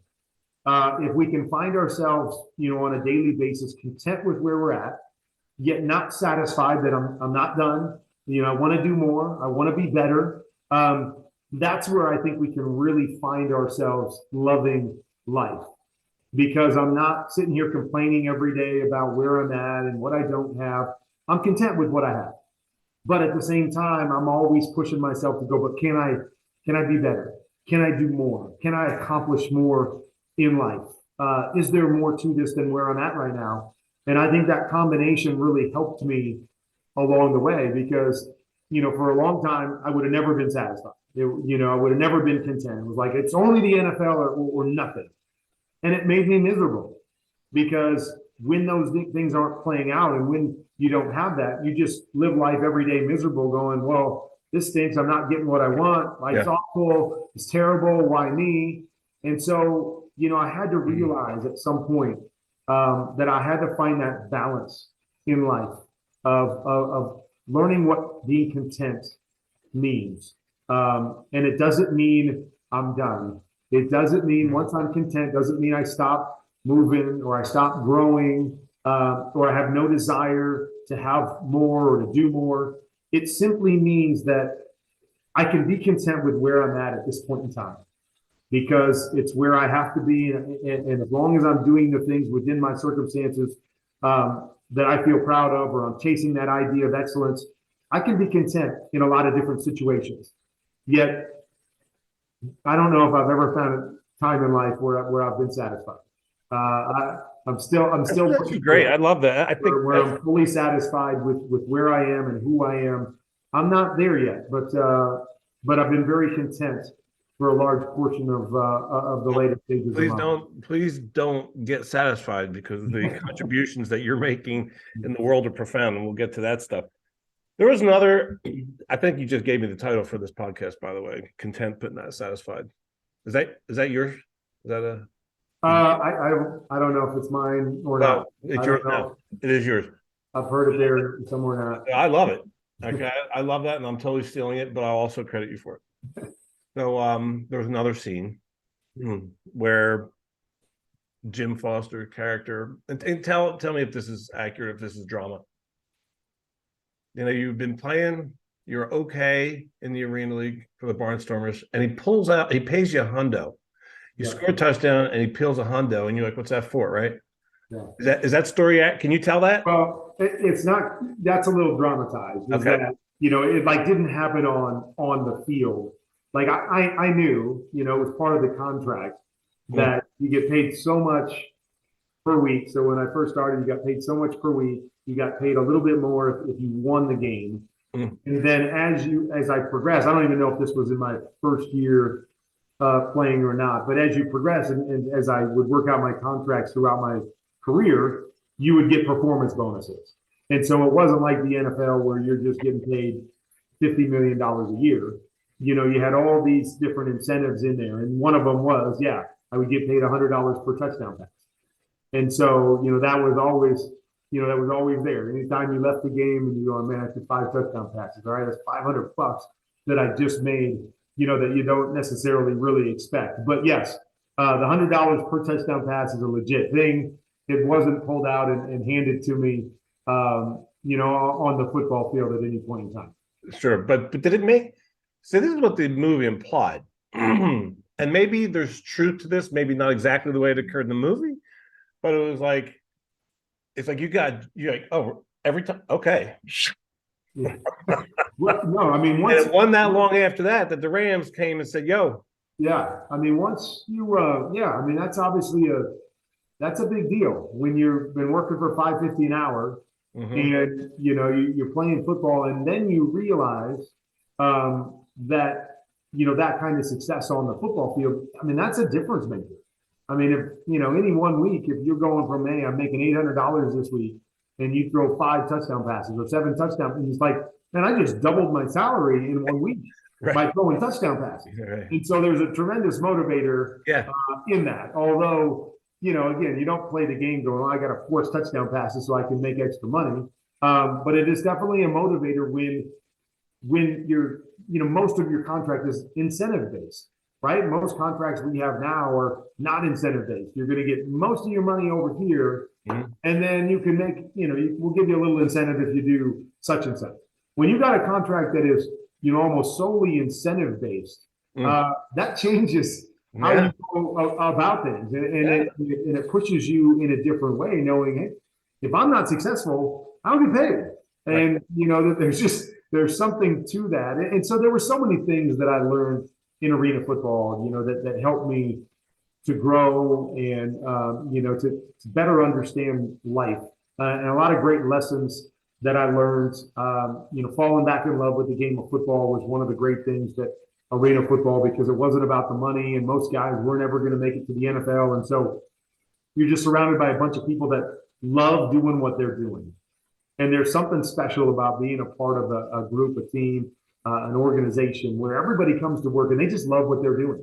If we can find ourselves, on a daily basis, content with where we're at, yet not satisfied that I'm not done, I want to do more, I want to be better. That's where I think we can really find ourselves loving life. Because I'm not sitting here complaining every day about where I'm at and what I don't have. I'm content with what I have. But at the same time, I'm always pushing myself to go, but can I be better? Can I do more? Can I accomplish more in life? Is there more to this than where I'm at right now? And I think that combination really helped me along the way, because, for a long time, I would have never been satisfied. I would have never been content. It was like, it's only the NFL or nothing. And it made me miserable, because when those things aren't playing out and when you don't have that, you just live life every day miserable, going, well, this stinks. I'm not getting what I want. Life's awful. It's terrible. Why me? And so, I had to realize at some point that I had to find that balance in life of learning what being content means. And it doesn't mean I'm done. It doesn't mean once I'm content, doesn't mean I stop moving or I stop growing or I have no desire to have more or to do more. It simply means that I can be content with where I'm at this point in time because it's where I have to be. And as long as I'm doing the things within my circumstances that I feel proud of, or I'm chasing that idea of excellence, I can be content in a lot of different situations. Yet, I don't know if I've ever found a time in life where I've been satisfied. I'm still That's great. I love that. I think where I'm fully satisfied with where I am and who I am. I'm not there yet, but I've been very content for a large portion of the later stages. Please don't get satisfied because the contributions that you're making in the world are profound, and we'll get to that stuff. There was another. I think you just gave me the title for this podcast, by the way. Content but not satisfied. Is that yours? Is that a? I don't know if it's mine or not. It's yours now. It is yours. I've heard it there somewhere now. I love it. Okay, I love that, and I'm totally stealing it, but I'll also credit you for it. So there was another scene where Jim Foster character, and tell me if this is accurate, if this is drama. You've been playing, you're okay in the Arena League for the Barnstormers, and he pays you a hundo. You score a touchdown, and he peels a hundo, and you're like, "What's that for?" Right? Yeah. Is that story? Can you tell that? Well, it's not. That's a little dramatized. Okay. That, it didn't happen on the field. Like I knew, it was part of the contract that you get paid so much per week. So when I first started, you got paid so much per week. You got paid a little bit more if you won the game. And then as I progressed, I don't even know if this was in my first year playing or not, but as you progress and as I would work out my contracts throughout my career, you would get performance bonuses. And so it wasn't like the NFL where you're just getting paid $50 million a year. You had all these different incentives in there. And one of them was, I would get paid $100 per touchdown pass. And so, that was always there. Anytime you left the game and you go, man, I did 5 touchdown passes. All right, that's $500 that I just made, that you don't necessarily really expect. But yes, the $100 per touchdown pass is a legit thing. It wasn't pulled out and handed to me, on the football field at any point in time. Sure. But did it make, so this is what the movie implied. And maybe there's truth to this, maybe not exactly the way it occurred in the movie, but it was like, it's like you're like, oh, every time, okay. Yeah. Well, no, I mean, and it wasn't that long after that the Rams came and said, yo. Yeah, I mean, once you, I mean, that's obviously that's a big deal when you've been working for $5.50 an hour and, you're playing football and then you realize that, that kind of success on the football field, I mean, that's a difference maker. I mean, if, any 1 week, if you're going from, hey, I'm making $800 this week and you throw 5 touchdown passes or 7 touchdowns, and it's like, man, I just doubled my salary in 1 week by throwing touchdown passes. Right. And so there's a tremendous motivator in that. Although, again, you don't play the game going, oh, I got to force touchdown passes so I can make extra money. But it is definitely a motivator when you're, most of your contract is incentive based. Right? Most contracts we have now are not incentive based. You're going to get most of your money over here, and then you can make, we'll give you a little incentive if you do such and such. When you got a contract that is, almost solely incentive based, that changes how you go about things, and it pushes you in a different way, knowing, hey, if I'm not successful, I don't get paid, and there's something to that, and so there were so many things that I learned in arena football, that helped me to grow and, to better understand life. And a lot of great lessons that I learned, falling back in love with the game of football was one of the great things that arena football, because it wasn't about the money and most guys weren't ever going to make it to the NFL. And so you're just surrounded by a bunch of people that love doing what they're doing. And there's something special about being a part of a group, a team, an organization where everybody comes to work and they just love what they're doing.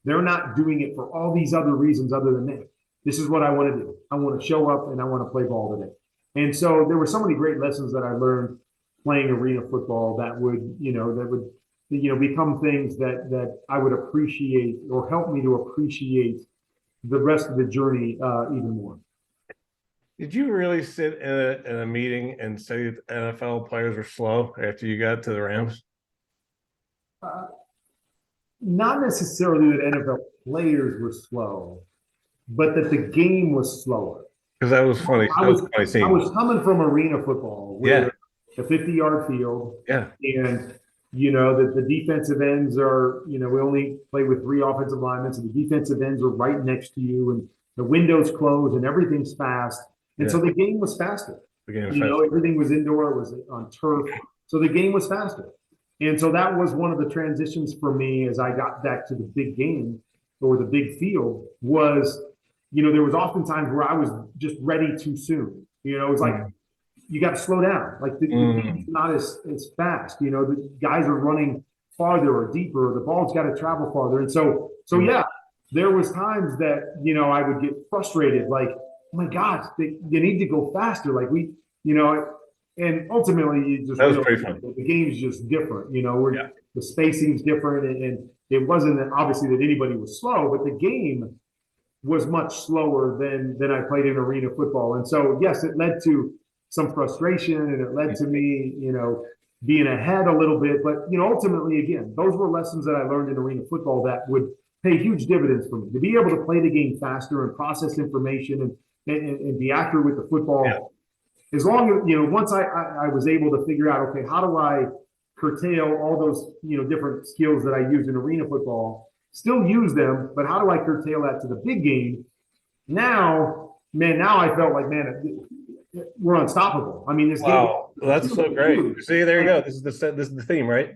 they're not doing it for all these other reasons other than that. This is what I want to do. I want to show up and I want to play ball today. And so there were so many great lessons that I learned playing arena football that would become things that I would appreciate or help me to appreciate the rest of the journey even more. Did you really sit in a meeting and say that NFL players were slow after you got to the Rams? Not necessarily that NFL players were slow, but that the game was slower. Because that was funny. I That was funny scene. I was coming from arena football, where the 50-yard field, and the defensive ends are, we only play with 3 offensive linemen, so the defensive ends are right next to you, and the windows close, and everything's fast, and so the game was faster. Everything was indoor, it was on turf, so the game was faster, and so that was one of the transitions for me as I got back to the big game or the big field was. There was often times where I was just ready too soon. It was like, you got to slow down. Like the game's not as fast. The guys are running farther or deeper. Or the ball's got to travel farther. And so there was times that, I would get frustrated. Like, oh my God, you need to go faster. Like and ultimately you just that was pretty fun. The game's just different. The spacing's different. And it wasn't that obviously that anybody was slow, but the game was much slower than I played in arena football. And so, yes, it led to some frustration and it led to me, being ahead a little bit. But, ultimately, again, those were lessons that I learned in arena football that would pay huge dividends for me. To be able to play the game faster and process information and be accurate with the football. Yeah. As long as, once I was able to figure out, okay, how do I curtail all those, different skills that I used in arena football, still use them, but how do I curtail that to the big game? Now I felt like, we're unstoppable. I mean, this game. Wow, that's so great. See, there you go. This is the theme, right?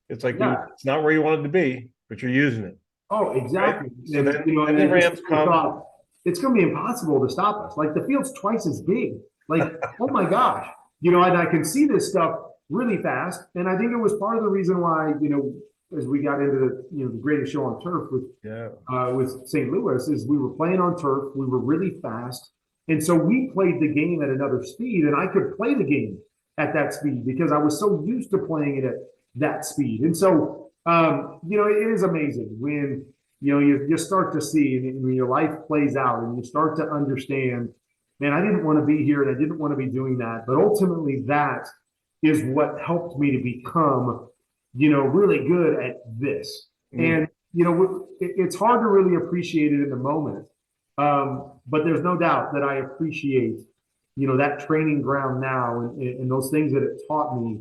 It's like it's not where you wanted to be, but you're using it. Oh, exactly. Right? So then, and the Rams come. It's going to be impossible to stop us. Like the field's twice as big. Like, oh my gosh, and I can see this stuff really fast. And I think it was part of the reason why, as we got into the greatest show on turf with St. Louis, is we were playing on turf, we were really fast, and so we played the game at another speed, and I could play the game at that speed because I was so used to playing it at that speed. And so it is amazing when you start to see and when your life plays out and you start to understand, man, I didn't want to be here and I didn't want to be doing that, but ultimately that is what helped me to become really good at this. And, it's hard to really appreciate it in the moment. But there's no doubt that I appreciate, that training ground now and those things that it taught me.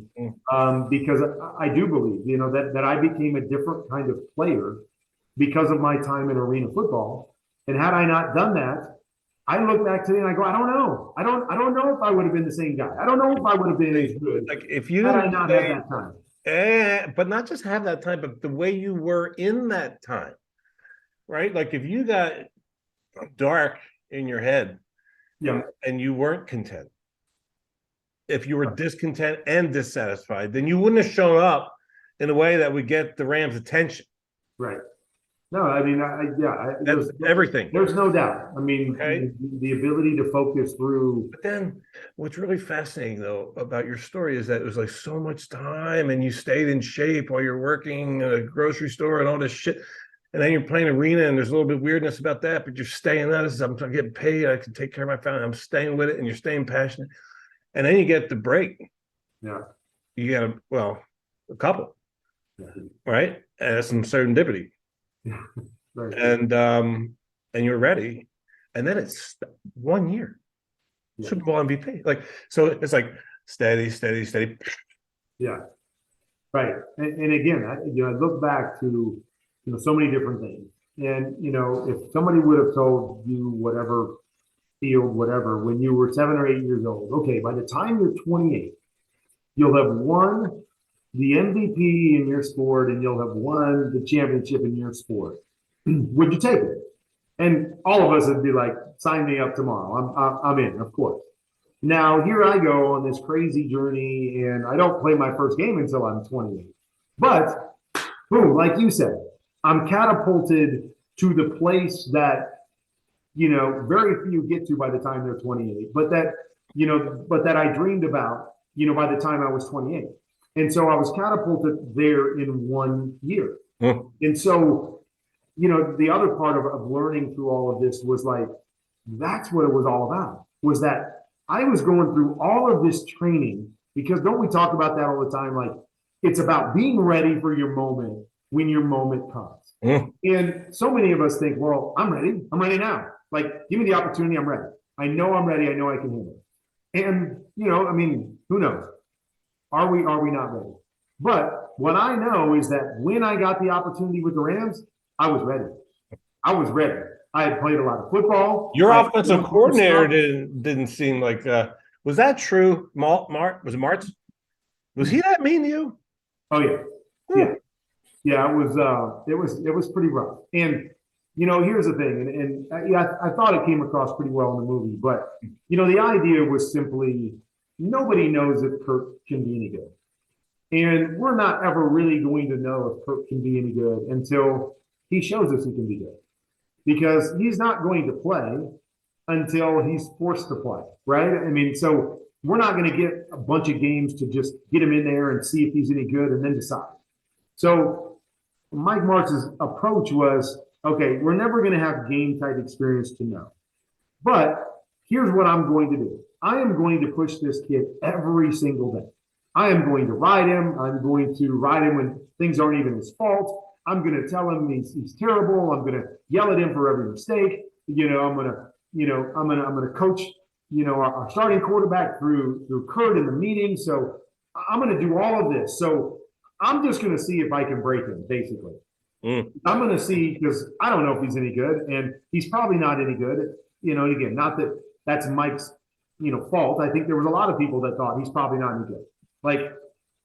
Because I do believe, that I became a different kind of player because of my time in arena football. And had I not done that, I look back today and I go, I don't know. I don't know if I would have been the same guy. I don't know if I would have been as good. Like if you had I not had that time. But not just have that time, but the way you were in that time, right? Like if you got dark in your head, and you weren't content, if you were discontent and dissatisfied, then you wouldn't have shown up in a way that would get the Rams' attention. Right. No, I mean, that's everything. There's no doubt. I mean, the ability to focus through. But then what's really fascinating, though, about your story is that it was like so much time and you stayed in shape while you're working at a grocery store and all this shit. And then you're playing arena and there's a little bit of weirdness about that, but you're staying that. I'm getting paid. I can take care of my family. I'm staying with it and you're staying passionate. And then you get the break. Yeah. You got a couple, right? And some serendipity. Right. And you're ready, and then it's 1 year, Super Bowl MVP. Like so, it's like steady. Yeah, right. And again, I look back to so many different things, and if somebody would have told you whatever field, whatever, when you were 7 or 8 years old, okay, by the time you're 28, you'll have won the MVP in your sport and you'll have won the championship in your sport. Would you take it? And all of us would be like, sign me up tomorrow. I'm in, of course. Now, here I go on this crazy journey and I don't play my first game until I'm 28. But, boom, like you said, I'm catapulted to the place that, very few get to by the time they're 28, but that I dreamed about, by the time I was 28. And so I was catapulted there in 1 year. And so, the other part of learning through all of this was like, that's what it was all about, was that I was going through all of this training, because don't we talk about that all the time? Like, it's about being ready for your moment when your moment comes. And so many of us think, well, I'm ready. I'm ready now. Like, give me the opportunity. I'm ready. I know I'm ready. I know I can handle it. And, who knows? Are we not ready? But what I know is that when I got the opportunity with the Rams, I was ready. I was ready. I had played a lot of football. Your offensive coordinator didn't seem like was that true? Was it Martz? Was he that mean to you? Oh yeah. Yeah, it was pretty rough. And here's the thing, and I thought it came across pretty well in the movie, but the idea was simply nobody knows if Kurt can be any good. And we're not ever really going to know if Kurt can be any good until he shows us he can be good. Because he's not going to play until he's forced to play, right? I mean, so we're not going to get a bunch of games to just get him in there and see if he's any good and then decide. So Mike Martz's approach was, okay, we're never going to have game type experience to know. But here's what I'm going to do. I am going to push this kid every single day. I am going to ride him. I'm going to ride him when things aren't even his fault. I'm going to tell him he's terrible. I'm going to yell at him for every mistake. I'm going to coach, our starting quarterback through Kurt in the meeting. So I'm going to do all of this. So I'm just going to see if I can break him, basically. I'm going to see, because I don't know if he's any good, and he's probably not any good. And again, not that that's Mike's, fault. I think there was a lot of people that thought he's probably not any good. Like,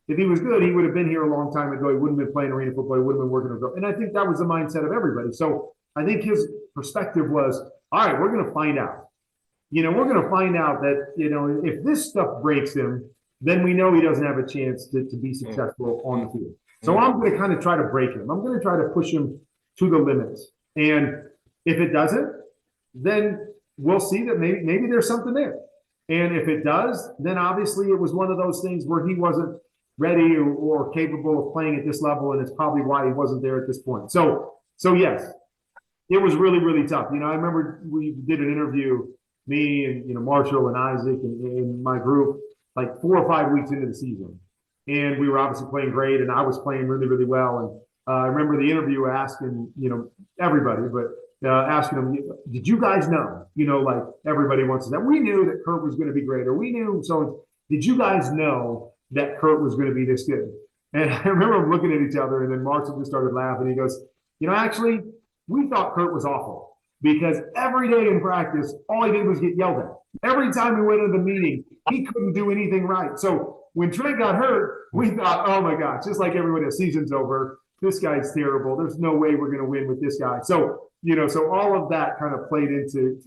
if he was good, he would have been here a long time ago. He wouldn't have been playing arena football. He wouldn't have been working on. And I think that was the mindset of everybody. So I think his perspective was, all right, we're going to find out. We're going to find out that, if this stuff breaks him, then we know he doesn't have a chance to be successful on the field. So I'm going to kind of try to break him. I'm going to try to push him to the limits. And if it doesn't, then we'll see that maybe there's something there. And if it does, then obviously it was one of those things where he wasn't ready or capable of playing at this level, and it's probably why he wasn't there at this point. So yes, it was really, really tough. I remember we did an interview, me and Marshall and Isaac and my group, like 4 or 5 weeks into the season, and we were obviously playing great, and I was playing really, really well. And I remember the interviewer asking, everybody, but asking them, did you guys know? Like everybody wants to know. We knew that Kurt was going to be great, or we knew. So did you guys know that Kurt was going to be this good? And I remember looking at each other, and then Marshall just started laughing. He goes, actually, we thought Kurt was awful, because every day in practice, all he did was get yelled at. Every time we went into the meeting, he couldn't do anything right. So when Trent got hurt, we thought, oh my gosh, just like everyone, the season's over. This guy's terrible. There's no way we're going to win with this guy. So, so all of that kind of played into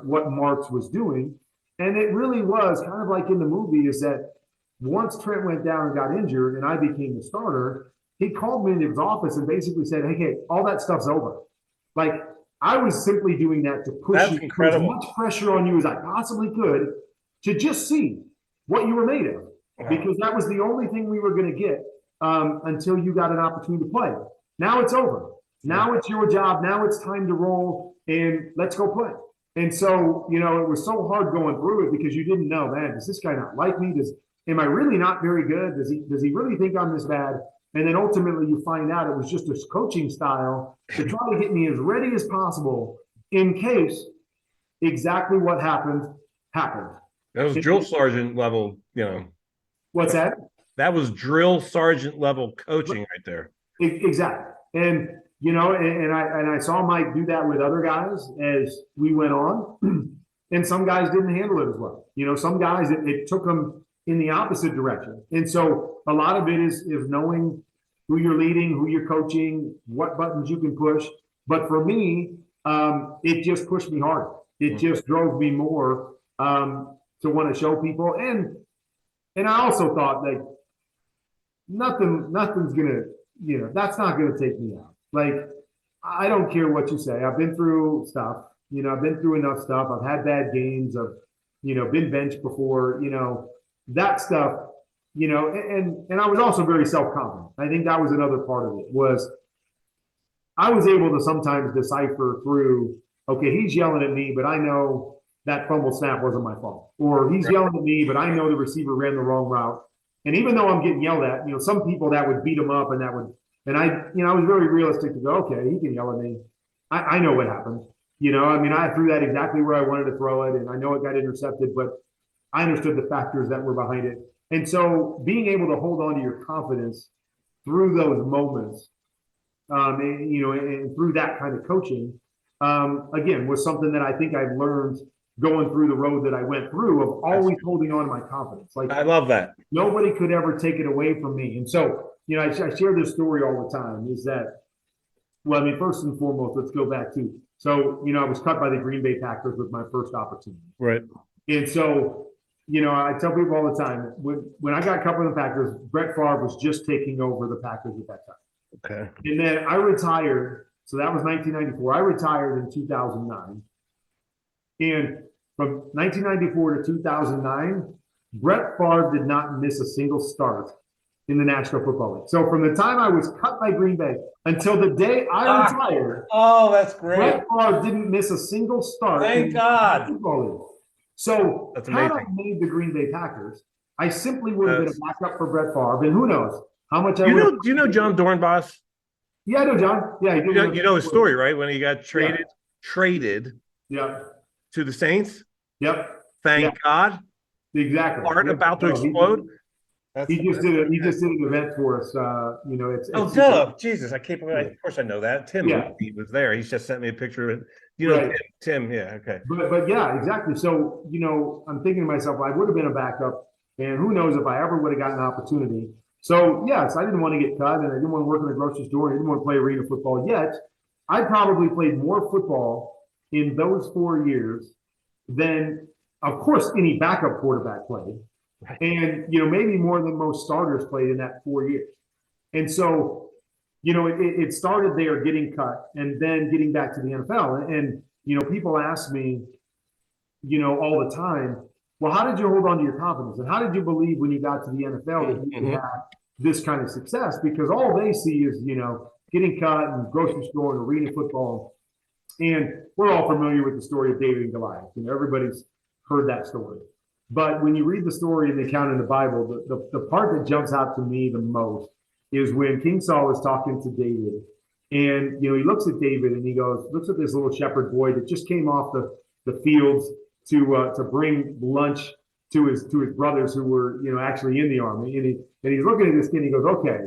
what Martz was doing. And it really was kind of like in the movie, is that once Trent went down and got injured and I became the starter, he called me into his office and basically said, hey, all that stuff's over. Like, I was simply doing that to push you, put as much pressure on you as I possibly could to just see what you were made of. Because that was the only thing we were going to get until you got an opportunity to play. Now it's over. Now it's your job. Now it's time to roll, and let's go play. And so, it was so hard going through it, because you didn't know, man, does this guy not like me? Am I really not very good? Does he really think I'm this bad? And then ultimately you find out it was just his coaching style to try to get me as ready as possible in case exactly what happened. That was drill sergeant level, What's that? That was drill sergeant level coaching right there. Exactly. And, and I saw Mike do that with other guys as we went on. And some guys didn't handle it as well. Some guys, it took them in the opposite direction. And so a lot of it is knowing who you're leading, who you're coaching, what buttons you can push. But for me, it just pushed me harder. It just drove me more to want to show people. And I also thought, like, nothing's gonna, that's not gonna take me out. Like, I don't care what you say. I've been through stuff. I've been through enough stuff. I've had bad games. I've, been benched before. That stuff. And I was also very self-confident. I think that was another part of it was I was able to sometimes decipher through, okay, he's yelling at me, but I know that fumble snap wasn't my fault. Or he's yelling at me, but I know the receiver ran the wrong route. And even though I'm getting yelled at, some people that would beat him up and that would, and I was very realistic to go, okay, he can yell at me. I know what happened. I threw that exactly where I wanted to throw it, and I know it got intercepted, but I understood the factors that were behind it. And so being able to hold on to your confidence through those moments, and through that kind of coaching, again, was something that I think I've learned going through the road that I went through of always holding on to my confidence. Like, I love that. Nobody could ever take it away from me. And so, I share this story all the time is that, well, first and foremost, let's go back to, so, I was cut by the Green Bay Packers with my first opportunity. Right. And so, I tell people all the time, when I got cut by the Packers, Brett Favre was just taking over the Packers at that time. Okay. And then I retired. So that was 1994. I retired in 2009. And from 1994 to 2009, Brett Favre did not miss a single start in the National Football League. So from the time I was cut by Green Bay until the day I retired, that's great. Brett Favre didn't miss a single start. Thank God. Football League. So that's had amazing. I made the Green Bay Packers, I simply would have been a backup for Brett Favre. And who knows how much I would. Do you know John Dornbos? Yeah, I know John. Yeah, you know his story, right? When he got traded to the Saints. Yep. Thank God. Exactly. Heart about to explode. He just did an event for us. Duh. Jesus, I can't believe. Of course, I know that. Tim he was there. He's just sent me a picture of it. Right. Tim. Yeah. Okay. But yeah, exactly. So I'm thinking to myself, I would have been a backup, and who knows if I ever would have gotten an opportunity. So yes, I didn't want to get cut, and I didn't want to work in a grocery store, and I didn't want to play arena football. Yet, I probably played more football in those 4 years than, of course, any backup quarterback played. Right. And, maybe more than most starters played in that 4 years. And so, it started there getting cut and then getting back to the NFL. And, people ask me, all the time, well, how did you hold on to your confidence? And how did you believe when you got to the NFL that you could have this kind of success? Because all they see is, getting cut and grocery store and arena football. And we're all familiar with the story of David and Goliath. Everybody's heard that story. But when you read the story and the account in the Bible, the part that jumps out to me the most is when King Saul is talking to David. And, he looks at David and he goes, looks at this little shepherd boy that just came off the fields to bring lunch to his brothers who were, actually in the army. And he's looking at this kid and he goes, okay,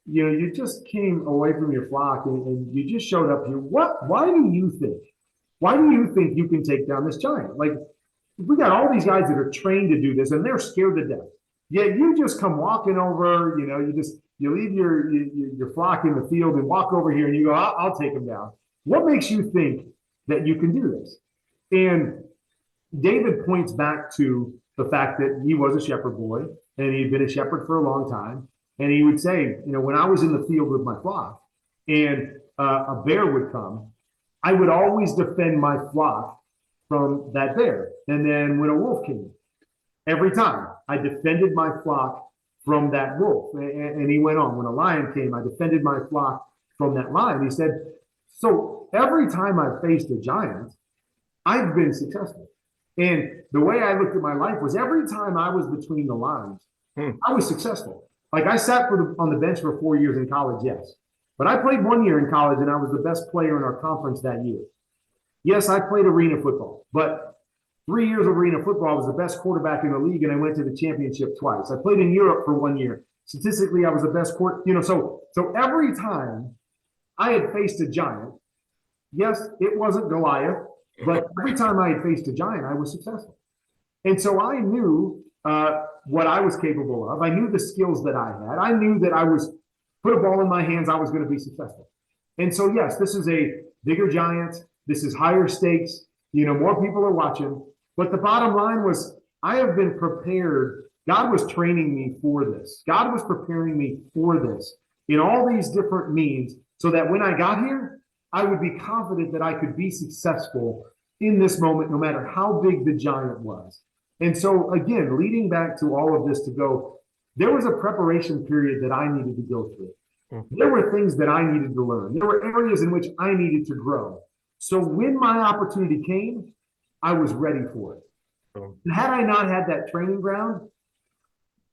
you just came away from your flock and you just showed up here. Why do you think you can take down this giant? Like, we got all these guys that are trained to do this and they're scared to death. Yet you just come walking over, you leave your flock in the field and walk over here and you go, I'll take him down. What makes you think that you can do this? And David points back to the fact that he was a shepherd boy and he'd been a shepherd for a long time. And he would say, when I was in the field with my flock and a bear would come, I would always defend my flock from that bear. And then when a wolf came, every time I defended my flock from that wolf. And he went on, when a lion came, I defended my flock from that lion. He said, so every time I faced a giant, I've been successful. And the way I looked at my life was every time I was between the lines, I was successful. Like I sat on the bench for 4 years in college, yes. But I played 1 year in college and I was the best player in our conference that year. Yes, I played arena football, but 3 years of arena football, I was the best quarterback in the league and I went to the championship twice. I played in Europe for 1 year. Statistically, I was the best so every time I had faced a giant, yes, it wasn't Goliath, but every time I had faced a giant, I was successful. And so I knew what I was capable of. I knew the skills that I had. I knew that put a ball in my hands, I was going to be successful. And so, yes, this is a bigger giant. This is higher stakes. More people are watching. But the bottom line was I have been prepared. God was training me for this. God was preparing me for this in all these different means so that when I got here, I would be confident that I could be successful in this moment, no matter how big the giant was. And so, again, leading back to all of this to go, there was a preparation period that I needed to go through. There were things that I needed to learn. There were areas in which I needed to grow. So when my opportunity came, I was ready for it. And had I not had that training ground,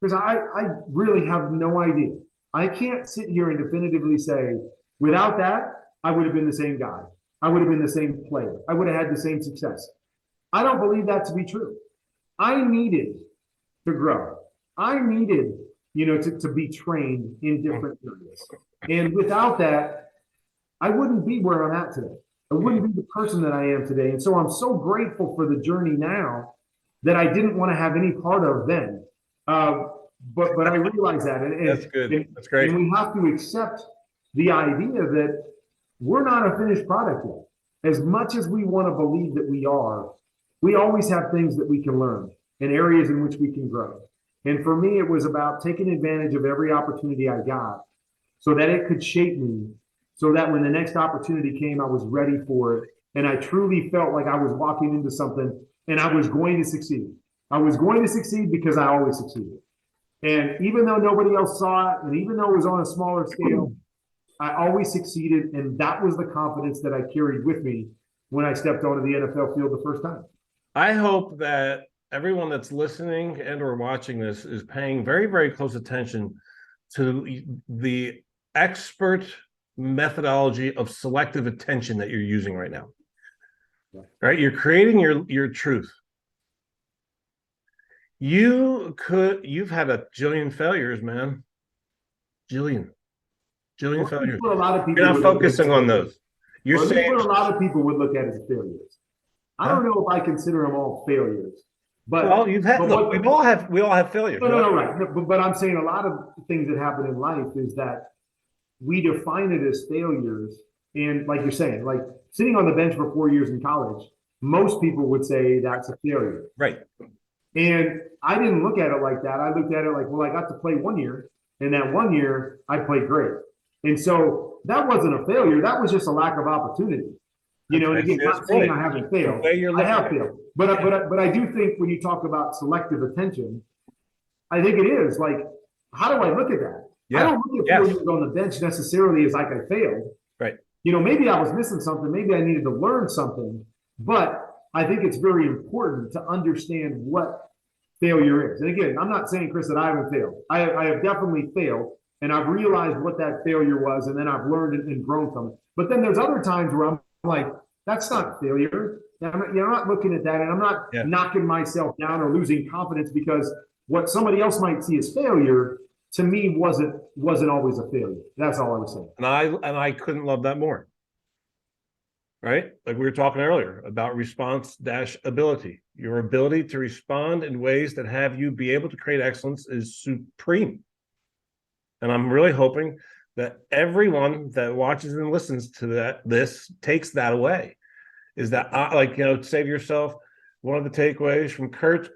because I really have no idea. I can't sit here and definitively say, without that, I would have been the same guy. I would have been the same player. I would have had the same success. I don't believe that to be true. I needed to grow. I needed, to be trained in different areas. And without that, I wouldn't be where I'm at today. I wouldn't be the person that I am today. And so I'm so grateful for the journey now that I didn't want to have any part of then. But I realize that. And that's good. That's great. And we have to accept the idea that we're not a finished product yet. As much as we want to believe that we are, we always have things that we can learn and areas in which we can grow. And for me, it was about taking advantage of every opportunity I got so that it could shape me, so that when the next opportunity came, I was ready for it. And I truly felt like I was walking into something and I was going to succeed. I was going to succeed because I always succeeded. And even though nobody else saw it, and even though it was on a smaller scale, I always succeeded. And that was the confidence that I carried with me when I stepped onto the NFL field the first time. I hope that everyone that's listening and or watching this is paying very, very close attention to the expert methodology of selective attention that you're using right now. Right? You're creating your truth. You've had a jillion failures, man. Jillion failures. A lot of people you're not focusing on those. You're saying a lot of people would look at it as failures. I don't know if I consider them all failures. But well, you've had we all have failures. No, right. But I'm saying a lot of things that happen in life is that we define it as failures. And like you're saying, like sitting on the bench for 4 years in college, most people would say that's a failure. Right. And I didn't look at it like that. I looked at it like, well, I got to play 1 year, and that 1 year I played great. And so that wasn't a failure. That was just a lack of opportunity. And again, not saying I haven't failed. I have failed. But I do think when you talk about selective attention, I think it is like, how do I look at that? Yeah. I don't look at 4 years on the bench necessarily as like I failed. Right. Maybe I was missing something. Maybe I needed to learn something. But I think it's very important to understand what failure is. And again, I'm not saying, Chris, that I haven't failed. I have definitely failed. And I've realized what that failure was. And then I've learned and grown from it. But then there's other times where I'm like, that's not failure. I'm not looking at that, and I'm not knocking myself down or losing confidence because what somebody else might see as failure to me wasn't always a failure. That's all I was saying. And I couldn't love that more. Right? Like we were talking earlier about response-ability. Your ability to respond in ways that have you be able to create excellence is supreme. And I'm really hoping that everyone that watches and listens to this takes that away. Is that save yourself. One of the takeaways from Kurt's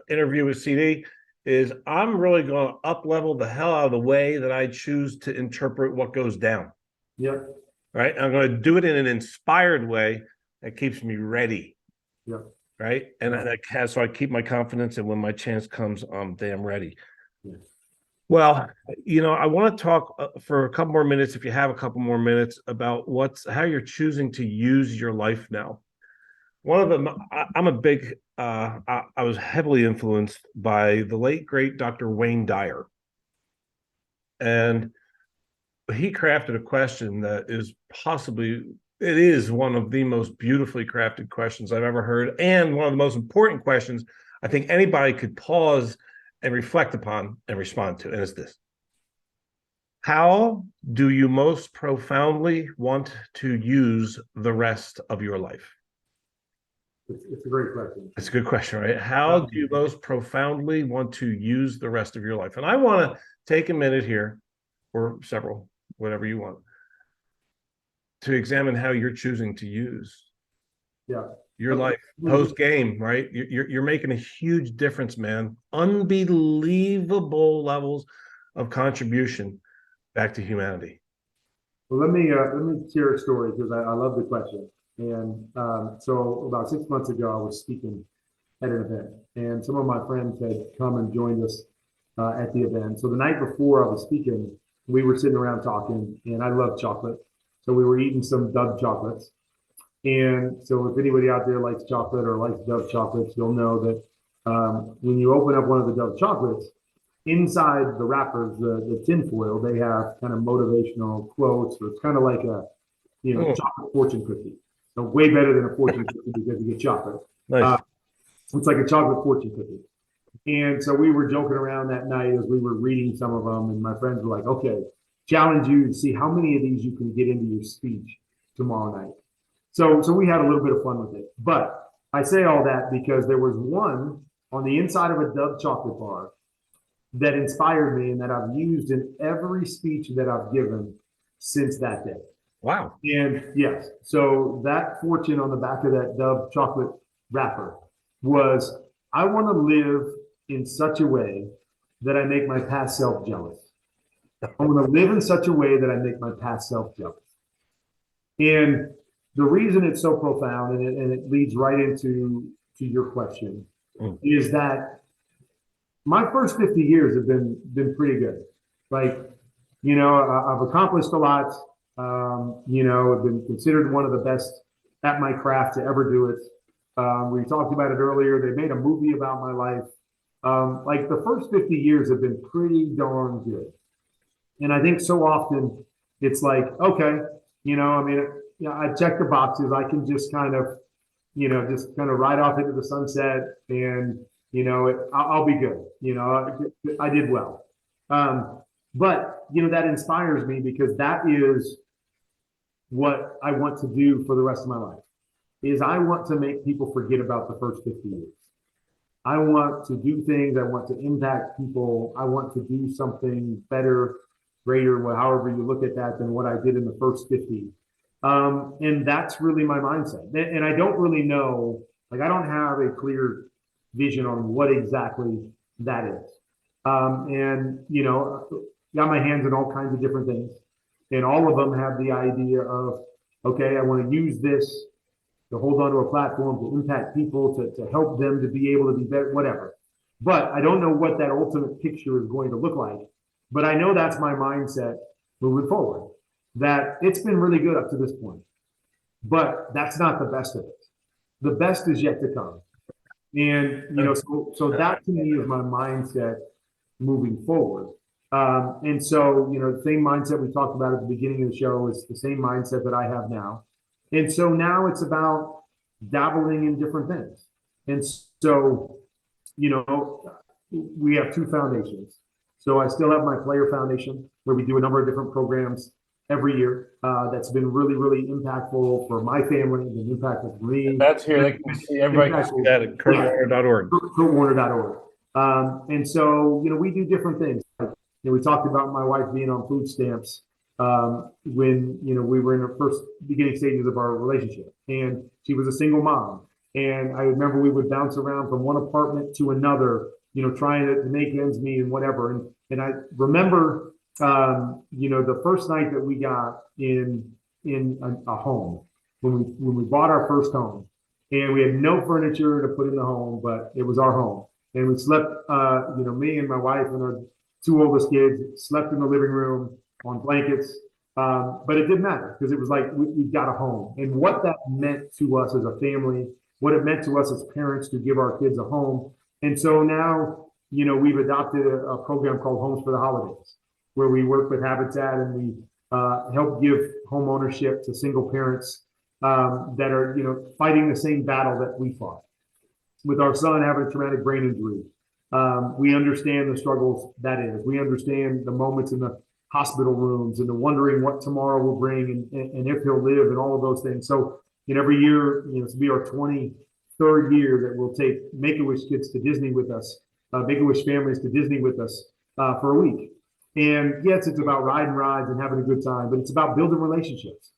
interview with CD is I'm really going to up-level the hell out of the way that I choose to interpret what goes down. Yeah. Right. I'm going to do it in an inspired way that keeps me ready. Yeah. Right. And so I keep my confidence, and when my chance comes, I'm damn ready. Yeah. Well, I want to talk for a couple more minutes, if you have a couple more minutes, about how you're choosing to use your life now. One of them, I'm a big, I was heavily influenced by the late, great Dr. Wayne Dyer. And he crafted a question that it is one of the most beautifully crafted questions I've ever heard. And one of the most important questions I think anybody could pause and reflect upon and respond to. And it's this: how do you most profoundly want to use the rest of your life? It's a great question. It's a good question, right? How do you most profoundly want to use the rest of your life? And I want to take a minute here, or several, whatever you want, to examine how you're choosing to use your life post game, right? You're making a huge difference, man. Unbelievable levels of contribution back to humanity. Well, let me share a story because I love the question. And so about 6 months ago, I was speaking at an event, and some of my friends had come and joined us at the event. So the night before I was speaking, we were sitting around talking, and I love chocolate, so we were eating some Dove chocolates. And so if anybody out there likes chocolate or likes Dove chocolates, you'll know that when you open up one of the Dove chocolates, inside the wrappers, the tin foil, they have kind of motivational quotes, or it's kind of like a, Oh, chocolate fortune cookie. So way better than a fortune cookie because you get chocolate. nice. It's like a chocolate fortune cookie. And so we were joking around that night as we were reading some of them, and my friends were like, okay, challenge you to see how many of these you can get into your speech tomorrow night. So we had a little bit of fun with it. But I say all that because there was one on the inside of a Dove chocolate bar that inspired me and that I've used in every speech that I've given since that day. Wow. And yes, so that fortune on the back of that Dove chocolate wrapper was, I want to live in such a way that I make my past self jealous. I want to live in such a way that I make my past self jealous. And the reason it's so profound, and it leads right into to your question, is that my first 50 years have been pretty good. Like, I've accomplished a lot. I've been considered one of the best at my craft to ever do it. We talked about it earlier. They made a movie about my life. Like the first 50 years have been pretty darn good. And I think so often it's like, okay, I check the boxes. I can just kind of, just kind of ride off into the sunset, and, I'll be good. I did well. But, that inspires me because that is what I want to do for the rest of my life. Is I want to make people forget about the first 50 years. I want to do things. I want to impact people. I want to do something better, greater, however you look at that, than what I did in the first 50. And that's really my mindset. And I don't really know, like, I don't have a clear vision on what exactly that is. And, got my hands in all kinds of different things. And all of them have the idea of, okay, I want to use this to hold onto a platform, to impact people, to help them to be able to be better, whatever. But I don't know what that ultimate picture is going to look like. But I know that's my mindset moving forward, that it's been really good up to this point. But that's not the best of it. The best is yet to come. And, so that to me is my mindset moving forward. And so, the same mindset we talked about at the beginning of the show is the same mindset that I have now. And so now it's about dabbling in different things. And so, we have two foundations. So I still have my player foundation where we do a number of different programs every year. That's been really, really impactful for my family, been impactful for me. That's here. They can see everybody can see that at kurtwarner.org. kurtwarner.org. And so, we do different things. We talked about my wife being on food stamps when, we were in the first beginning stages of our relationship, and she was a single mom. And I remember we would bounce around from one apartment to another, trying to make ends meet and whatever. And I remember, the first night that we got in a home, when we bought our first home, and we had no furniture to put in the home, but it was our home. And we slept, me and my wife and our two oldest kids slept in the living room on blankets. But it didn't matter because it was like we got a home. And what that meant to us as a family, what it meant to us as parents to give our kids a home. And so now, we've adopted a program called Homes for the Holidays, where we work with Habitat and we help give home ownership to single parents that are, fighting the same battle that we fought. With our son having a traumatic brain injury, we understand the struggles that is. We understand the moments in the hospital rooms and the wondering what tomorrow will bring and if he'll live and all of those things. So, every year, it's be our 23rd year that we'll take Make-A-Wish kids to Disney with us, Make-A-Wish families to Disney with us for a week. And yes, it's about riding rides and having a good time, but it's about building relationships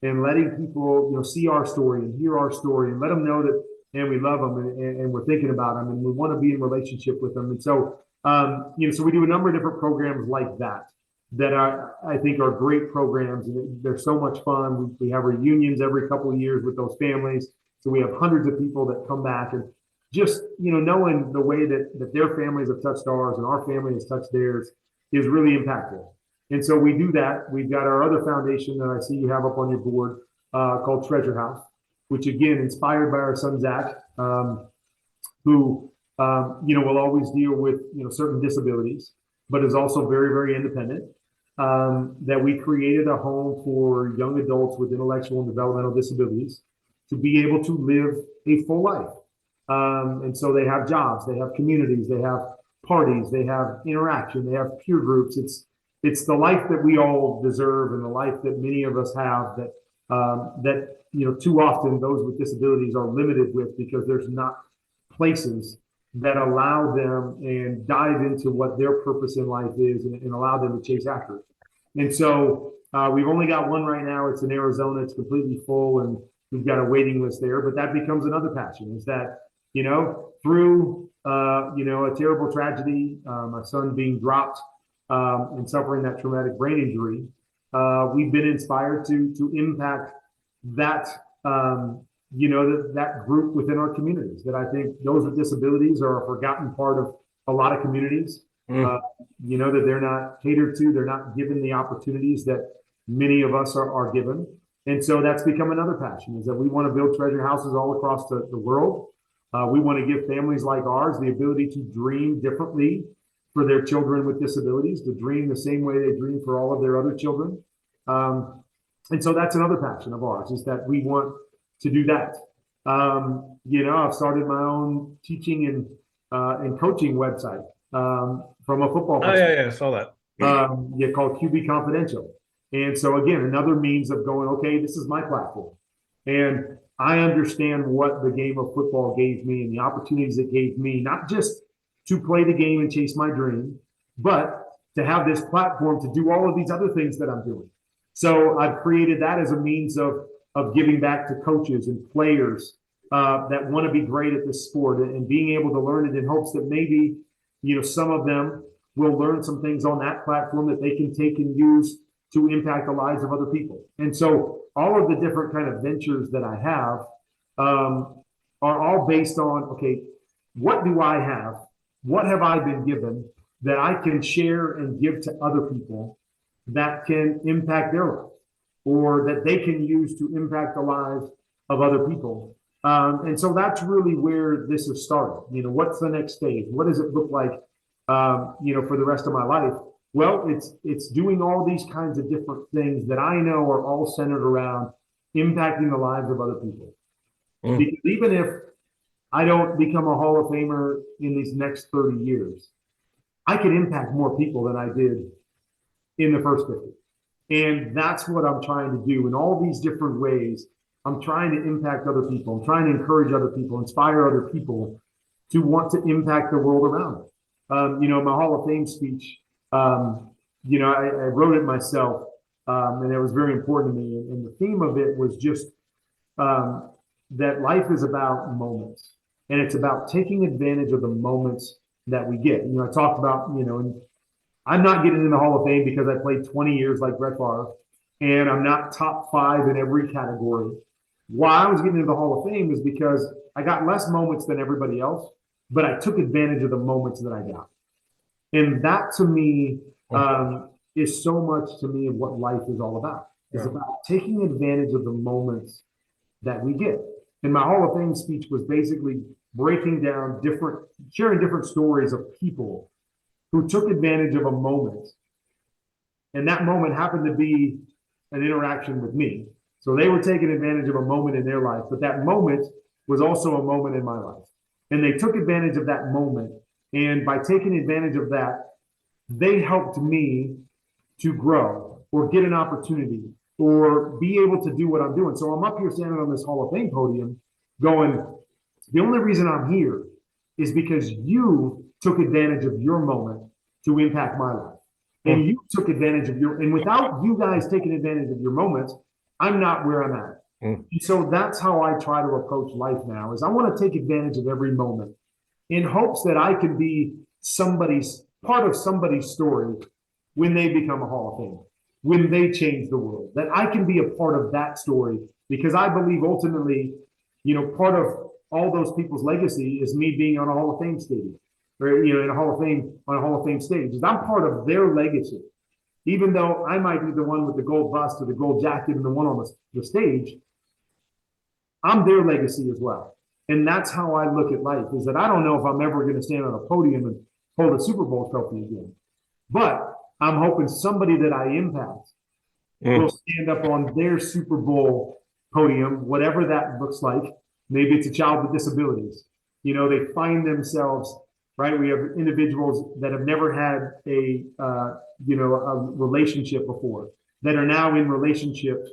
and letting people, see our story and hear our story and let them know that, and we love them and we're thinking about them and we want to be in relationship with them. And so, so we do a number of different programs like that. that I think are great programs, and they're so much fun. We have reunions every couple of years with those families. So we have hundreds of people that come back, and just, knowing the way that their families have touched ours and our family has touched theirs is really impactful. And so we do that. We've got our other foundation that I see you have up on your board, called Treasure House, which again, inspired by our son, Zach, who, will always deal with, certain disabilities, but is also very, very independent. That we created a home for young adults with intellectual and developmental disabilities to be able to live a full life. And so they have jobs, they have communities, they have parties, they have interaction, they have peer groups. It's the life that we all deserve, and the life that many of us have that too often those with disabilities are limited with, because there's not places that allow them and dive into what their purpose in life is, and allow them to chase after it. And so we've only got one right now. It's in Arizona. It's completely full, and we've got a waiting list there. But that becomes another passion, is that, through, a terrible tragedy, my son being dropped and suffering that traumatic brain injury, we've been inspired to impact that, that group within our communities. That I think those with disabilities are a forgotten part of a lot of communities. That they're not catered to, they're not given the opportunities that many of us are given. And so that's become another passion, is that we want to build treasure houses all across the world. We want to give families like ours the ability to dream differently for their children with disabilities, to dream the same way they dream for all of their other children. And so that's another passion of ours, is that we want to do that. I've started my own teaching and coaching website from a football perspective. Yeah, I saw that. Called QB Confidential. And so again, another means of going, okay, this is my platform, and I understand what the game of football gave me and the opportunities it gave me, not just to play the game and chase my dream, but to have this platform to do all of these other things that I'm doing. So I've created that as a means of giving back to coaches and players that want to be great at this sport, and being able to learn it in hopes that maybe, some of them will learn some things on that platform that they can take and use to impact the lives of other people. And so all of the different kind of ventures that I have are all based on, okay, what do I have? What have I been given that I can share and give to other people that can impact their life, or that they can use to impact the lives of other people? And so that's really where this has started. What's the next stage? What does it look like, for the rest of my life? Well, it's doing all these kinds of different things that I know are all centered around impacting the lives of other people. Because even if I don't become a Hall of Famer in these next 30 years, I can impact more people than I did in the first 50. And that's what I'm trying to do in all these different ways. I'm trying to impact other people. I'm trying to encourage other people, inspire other people to want to impact the world around them. My Hall of Fame speech, I wrote it myself, and it was very important to me. And the theme of it was just that life is about moments, and it's about taking advantage of the moments that we get. I talked about, and I'm not getting in the Hall of Fame because I played 20 years like Brett Favre, and I'm not top 5 in every category. Why I was getting into the Hall of Fame is because I got less moments than everybody else, but I took advantage of the moments that I got. And that to me is so much to me of what life is all about. It's about taking advantage of the moments that we get. And my Hall of Fame speech was basically breaking down sharing different stories of people who took advantage of a moment. And that moment happened to be an interaction with me. So they were taking advantage of a moment in their life, but that moment was also a moment in my life. And they took advantage of that moment. And by taking advantage of that, they helped me to grow or get an opportunity or be able to do what I'm doing. So I'm up here standing on this Hall of Fame podium going, the only reason I'm here is because you took advantage of your moment to impact my life. And you took advantage of and without you guys taking advantage of your moments, I'm not where I'm at. And so that's how I try to approach life now, is I want to take advantage of every moment in hopes that I can be part of somebody's story when they become a Hall of Fame, when they change the world, that I can be a part of that story, because I believe ultimately, part of all those people's legacy is me being on a Hall of Fame stadium, or, in a Hall of Fame, on a Hall of Fame stage. Is I'm part of their legacy. Even though I might be the one with the gold bust or the gold jacket and the one on the stage, I'm their legacy as well. And that's how I look at life, is that I don't know if I'm ever going to stand on a podium and hold a Super Bowl trophy again. But I'm hoping somebody that I impact will stand up on their Super Bowl podium, whatever that looks like. Maybe it's a child with disabilities. They find themselves, right? We have individuals that have never had a relationship before, that are now in relationships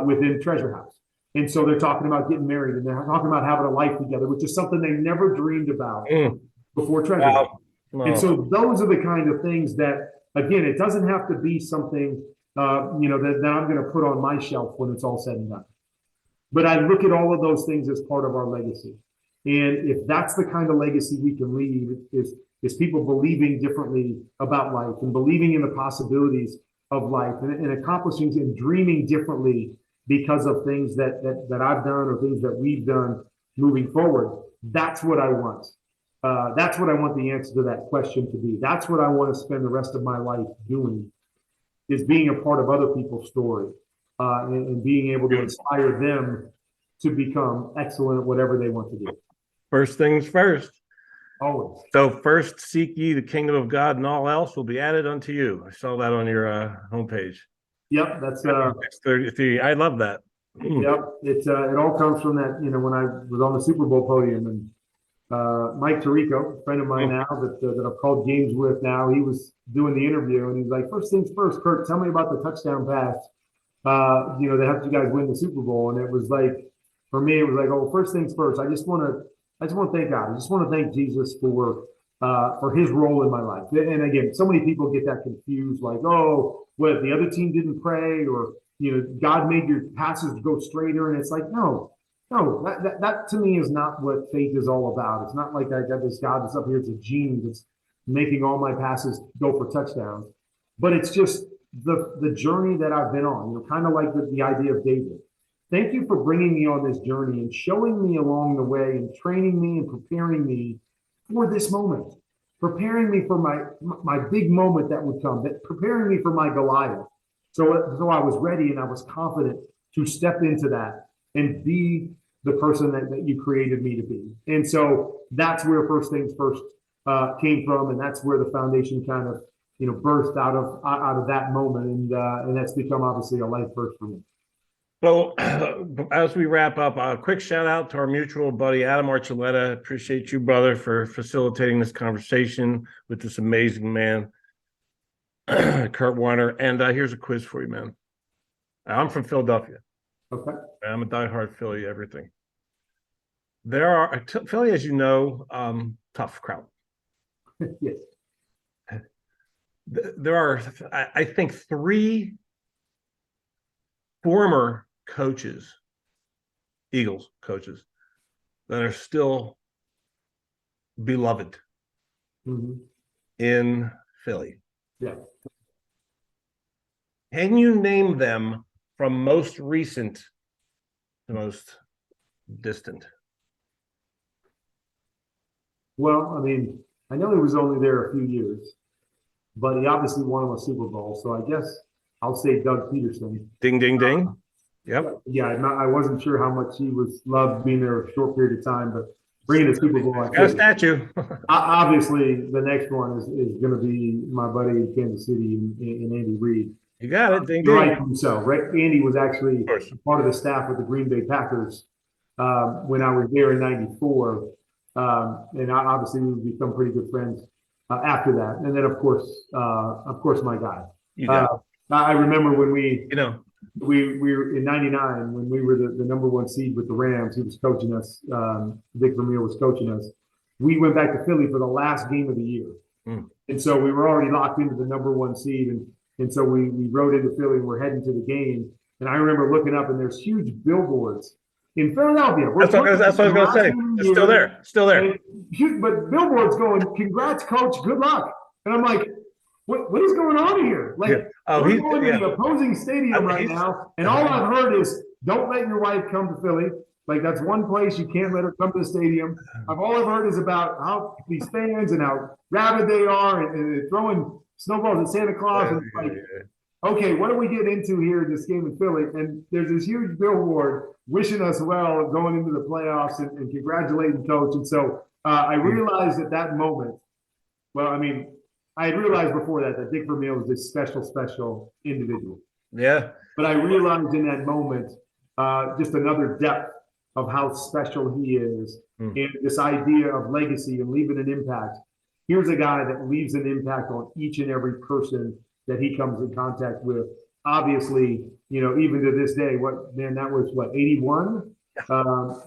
within Treasure House. And so they're talking about getting married, and they're talking about having a life together, which is something they never dreamed about before Treasure House. Wow. And so those are the kind of things that, again, it doesn't have to be something, that I'm going to put on my shelf when it's all said and done. But I look at all of those things as part of our legacy. And if that's the kind of legacy we can leave, is people believing differently about life and believing in the possibilities of life, and accomplishing and dreaming differently because of things that I've done or things that we've done moving forward. That's what I want. That's what I want the answer to that question to be. That's what I want to spend the rest of my life doing, is being a part of other people's story, and being able to inspire them to become excellent at whatever they want to do. First things first. Always. So first seek ye the kingdom of God, and all else will be added unto you. I saw that on your homepage. Yep, that's 33. I love that. Yep, it all comes from that. When I was on the Super Bowl podium, and Mike Tirico, a friend of mine now that I've called games with now, he was doing the interview, and he's like, "First things first, Kurt, tell me about the touchdown pass. That helped you guys win the Super Bowl." And it was like, for me, it was like, "Oh, first things first. I just want to thank God. I just want to thank Jesus for his role in my life." And again, so many people get that confused, like, "Oh, what, the other team didn't pray, or God made your passes go straighter?" And it's like, no, that to me is not what faith is all about. It's not like I got this God that's up here, it's a genie that's making all my passes go for touchdowns, but it's just the journey that I've been on. Kind of like the idea of David. Thank you for bringing me on this journey and showing me along the way and training me and preparing me for this moment, preparing me for my big moment that would come, preparing me for my Goliath. So I was ready and I was confident to step into that and be the person that you created me to be. And so that's where first things first came from, and that's where the foundation kind of birthed out of that moment, and that's become obviously a life first for me. So as we wrap up, a quick shout out to our mutual buddy, Adam Archuleta. Appreciate you, brother, for facilitating this conversation with this amazing man, Kurt Warner. And here's a quiz for you, man. I'm from Philadelphia. Okay. I'm a diehard Philly, everything. Philly, as you know, tough crowd. Yes. There are, I think, 3 former coaches, Eagles coaches, that are still beloved in Philly. Yeah. Can you name them from most recent to most distant? Well, I mean, I know he was only there a few years, but he obviously won a Super Bowl. So I guess I'll say Doug Peterson. Ding, ding, ding. Yep. Yeah, I wasn't sure how much he was loved being there a short period of time, but bringing the Super Bowl. Got a statue. Obviously, the next one is going to be my buddy in Kansas City and Andy Reid. You got it. Ding, ding. Rightfully so. Right? Andy was actually part of the staff with the Green Bay Packers when I was there in '94, and obviously we've become pretty good friends after that. And then of course, my guy. I remember when we were in '99 when we were the number 1 seed with the Rams. He was coaching us. Vic Vermeer was coaching us. We went back to Philly for the last game of the year, and so we were already locked into the number 1 seed, and so we rode into Philly and we're heading to the game. And I remember looking up and there's huge billboards in Philadelphia. That's what I was going to say. It's still there. But billboards going, "Congrats, coach. Good luck." And I'm like, what is going on here? Like, Yeah. Oh, we're going to the opposing stadium right he's now, and all I've heard is, don't let your wife come to Philly. Like, that's one place you can't let her come to the stadium. All I've heard is about how these fans and how rabid they are, and throwing snowballs at Santa Claus. And it's like, okay, what do we get into here in this game in Philly? And there's this huge billboard wishing us well going into the playoffs and congratulating coach. And so I realized at that moment, well, I mean, I had realized before that Dick Vermeil was this special individual. Yeah. But I realized in that moment just another depth of how special he is, and this idea of legacy and leaving an impact. Here's a guy that leaves an impact on each and every person that he comes in contact with. Obviously, even to this day, that was 81?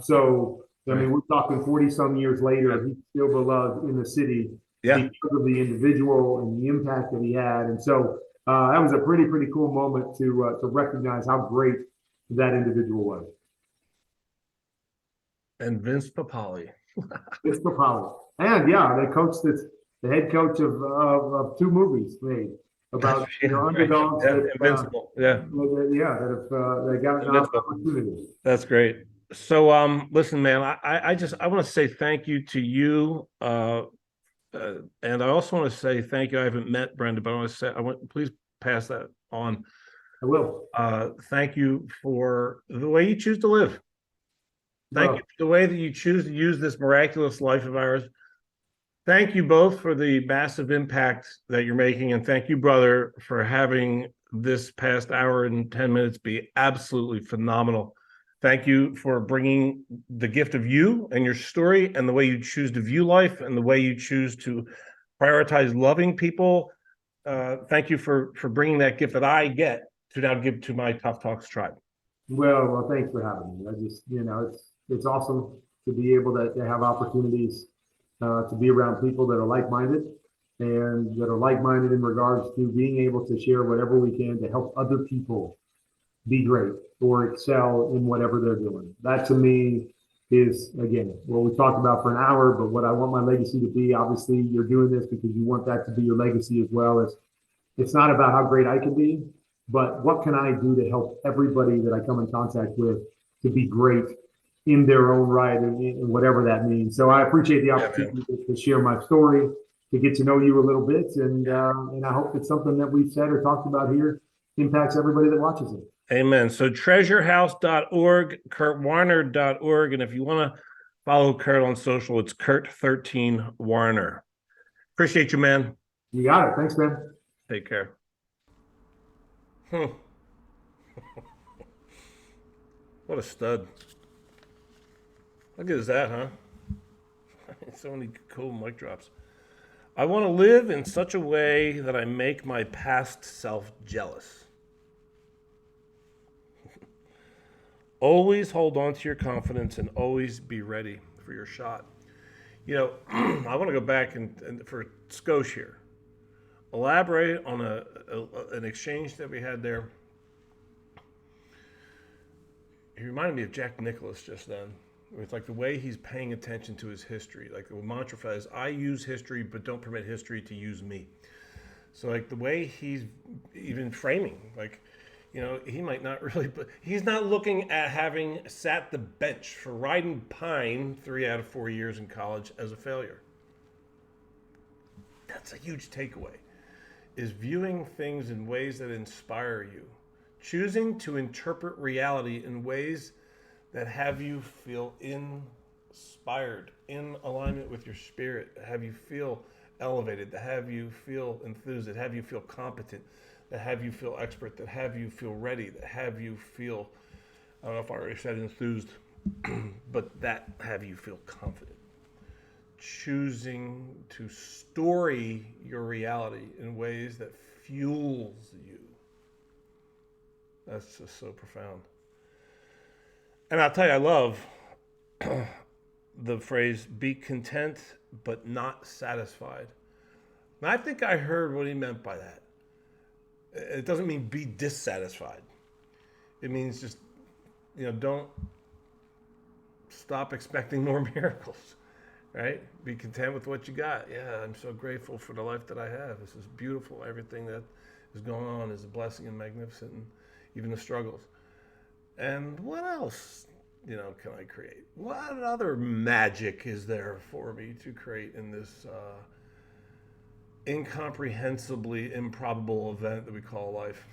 So, I mean, we're talking 40 some years later, he's still beloved in the city because of the individual and the impact that he had. And so that was a pretty cool moment to recognize how great that individual was. And Vince Papale. Vince Papale. And the head coach of two movies made about underdogs that Invincible. that got an opportunity. That's great. So listen, man, I want to say thank you to you. And I also want to say thank you. I haven't met Brenda, but please pass that on. I will. Thank you for the way you choose to live. Thank you for the way that you choose to use this miraculous life of ours. Thank you both for the massive impact that you're making. And thank you, brother, for having this past hour and 10 minutes be absolutely phenomenal. Thank you for bringing the gift of you and your story and the way you choose to view life and the way you choose to prioritize loving people. Thank you for bringing that gift that I get to now give to my Tough Talks tribe. Well, thanks for having me. I just, it's awesome to be able to have opportunities to be around people that are like-minded and that are like-minded in regards to being able to share whatever we can to help other people be great or excel in whatever they're doing. That to me is, again, what we talked about for an hour, but what I want my legacy to be. Obviously, you're doing this because you want that to be your legacy as well. It's not about how great I can be, but what can I do to help everybody that I come in contact with to be great in their own right and whatever that means. So I appreciate the opportunity to share my story, to get to know you a little bit, and I hope that something that we've said or talked about here impacts everybody that watches it. Amen. So treasurehouse.org, kurtwarner.org. And if you want to follow Kurt on social, it's Kurt13Warner. Appreciate you, man. You got it. Thanks, man. Take care. What a stud. Look at that, huh? So many cool mic drops. I want to live in such a way that I make my past self jealous. Always hold on to your confidence and always be ready for your shot. I want to go back and for Skosh here. Elaborate on an exchange that we had there. He reminded me of Jack Nicklaus just then. It's like the way he's paying attention to his history. Like the mantra is, I use history, but don't permit history to use me. So like the way he's even framing, like, he might not really, but he's not looking at having sat the bench for riding pine 3 out of 4 years in college as a failure. That's a huge takeaway, is viewing things in ways that inspire you. Choosing to interpret reality in ways that have you feel inspired, in alignment with your spirit, that have you feel elevated, that have you feel enthused, that have you feel competent, that have you feel expert, that have you feel ready, that have you feel, I don't know if I already said enthused, but that have you feel confident. Choosing to story your reality in ways that fuels you. That's just so profound. And I'll tell you, I love the phrase, be content but not satisfied. And I think I heard what he meant by that. It doesn't mean be dissatisfied. It means just, don't stop expecting more miracles. right? Be content with what you got. Yeah, I'm so grateful for the life that I have. This is beautiful. Everything that is going on is a blessing and magnificent, and even the struggles. And what else, can I create? What other magic is there for me to create in this incomprehensibly improbable event that we call life?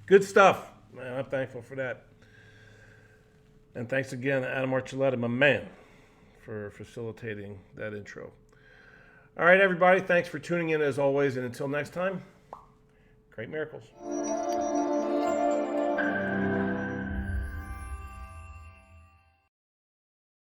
Good stuff, man. I'm thankful for that. And thanks again, Adam Archuleta, my man, for facilitating that intro. All right, everybody, thanks for tuning in as always. And until next time, great miracles.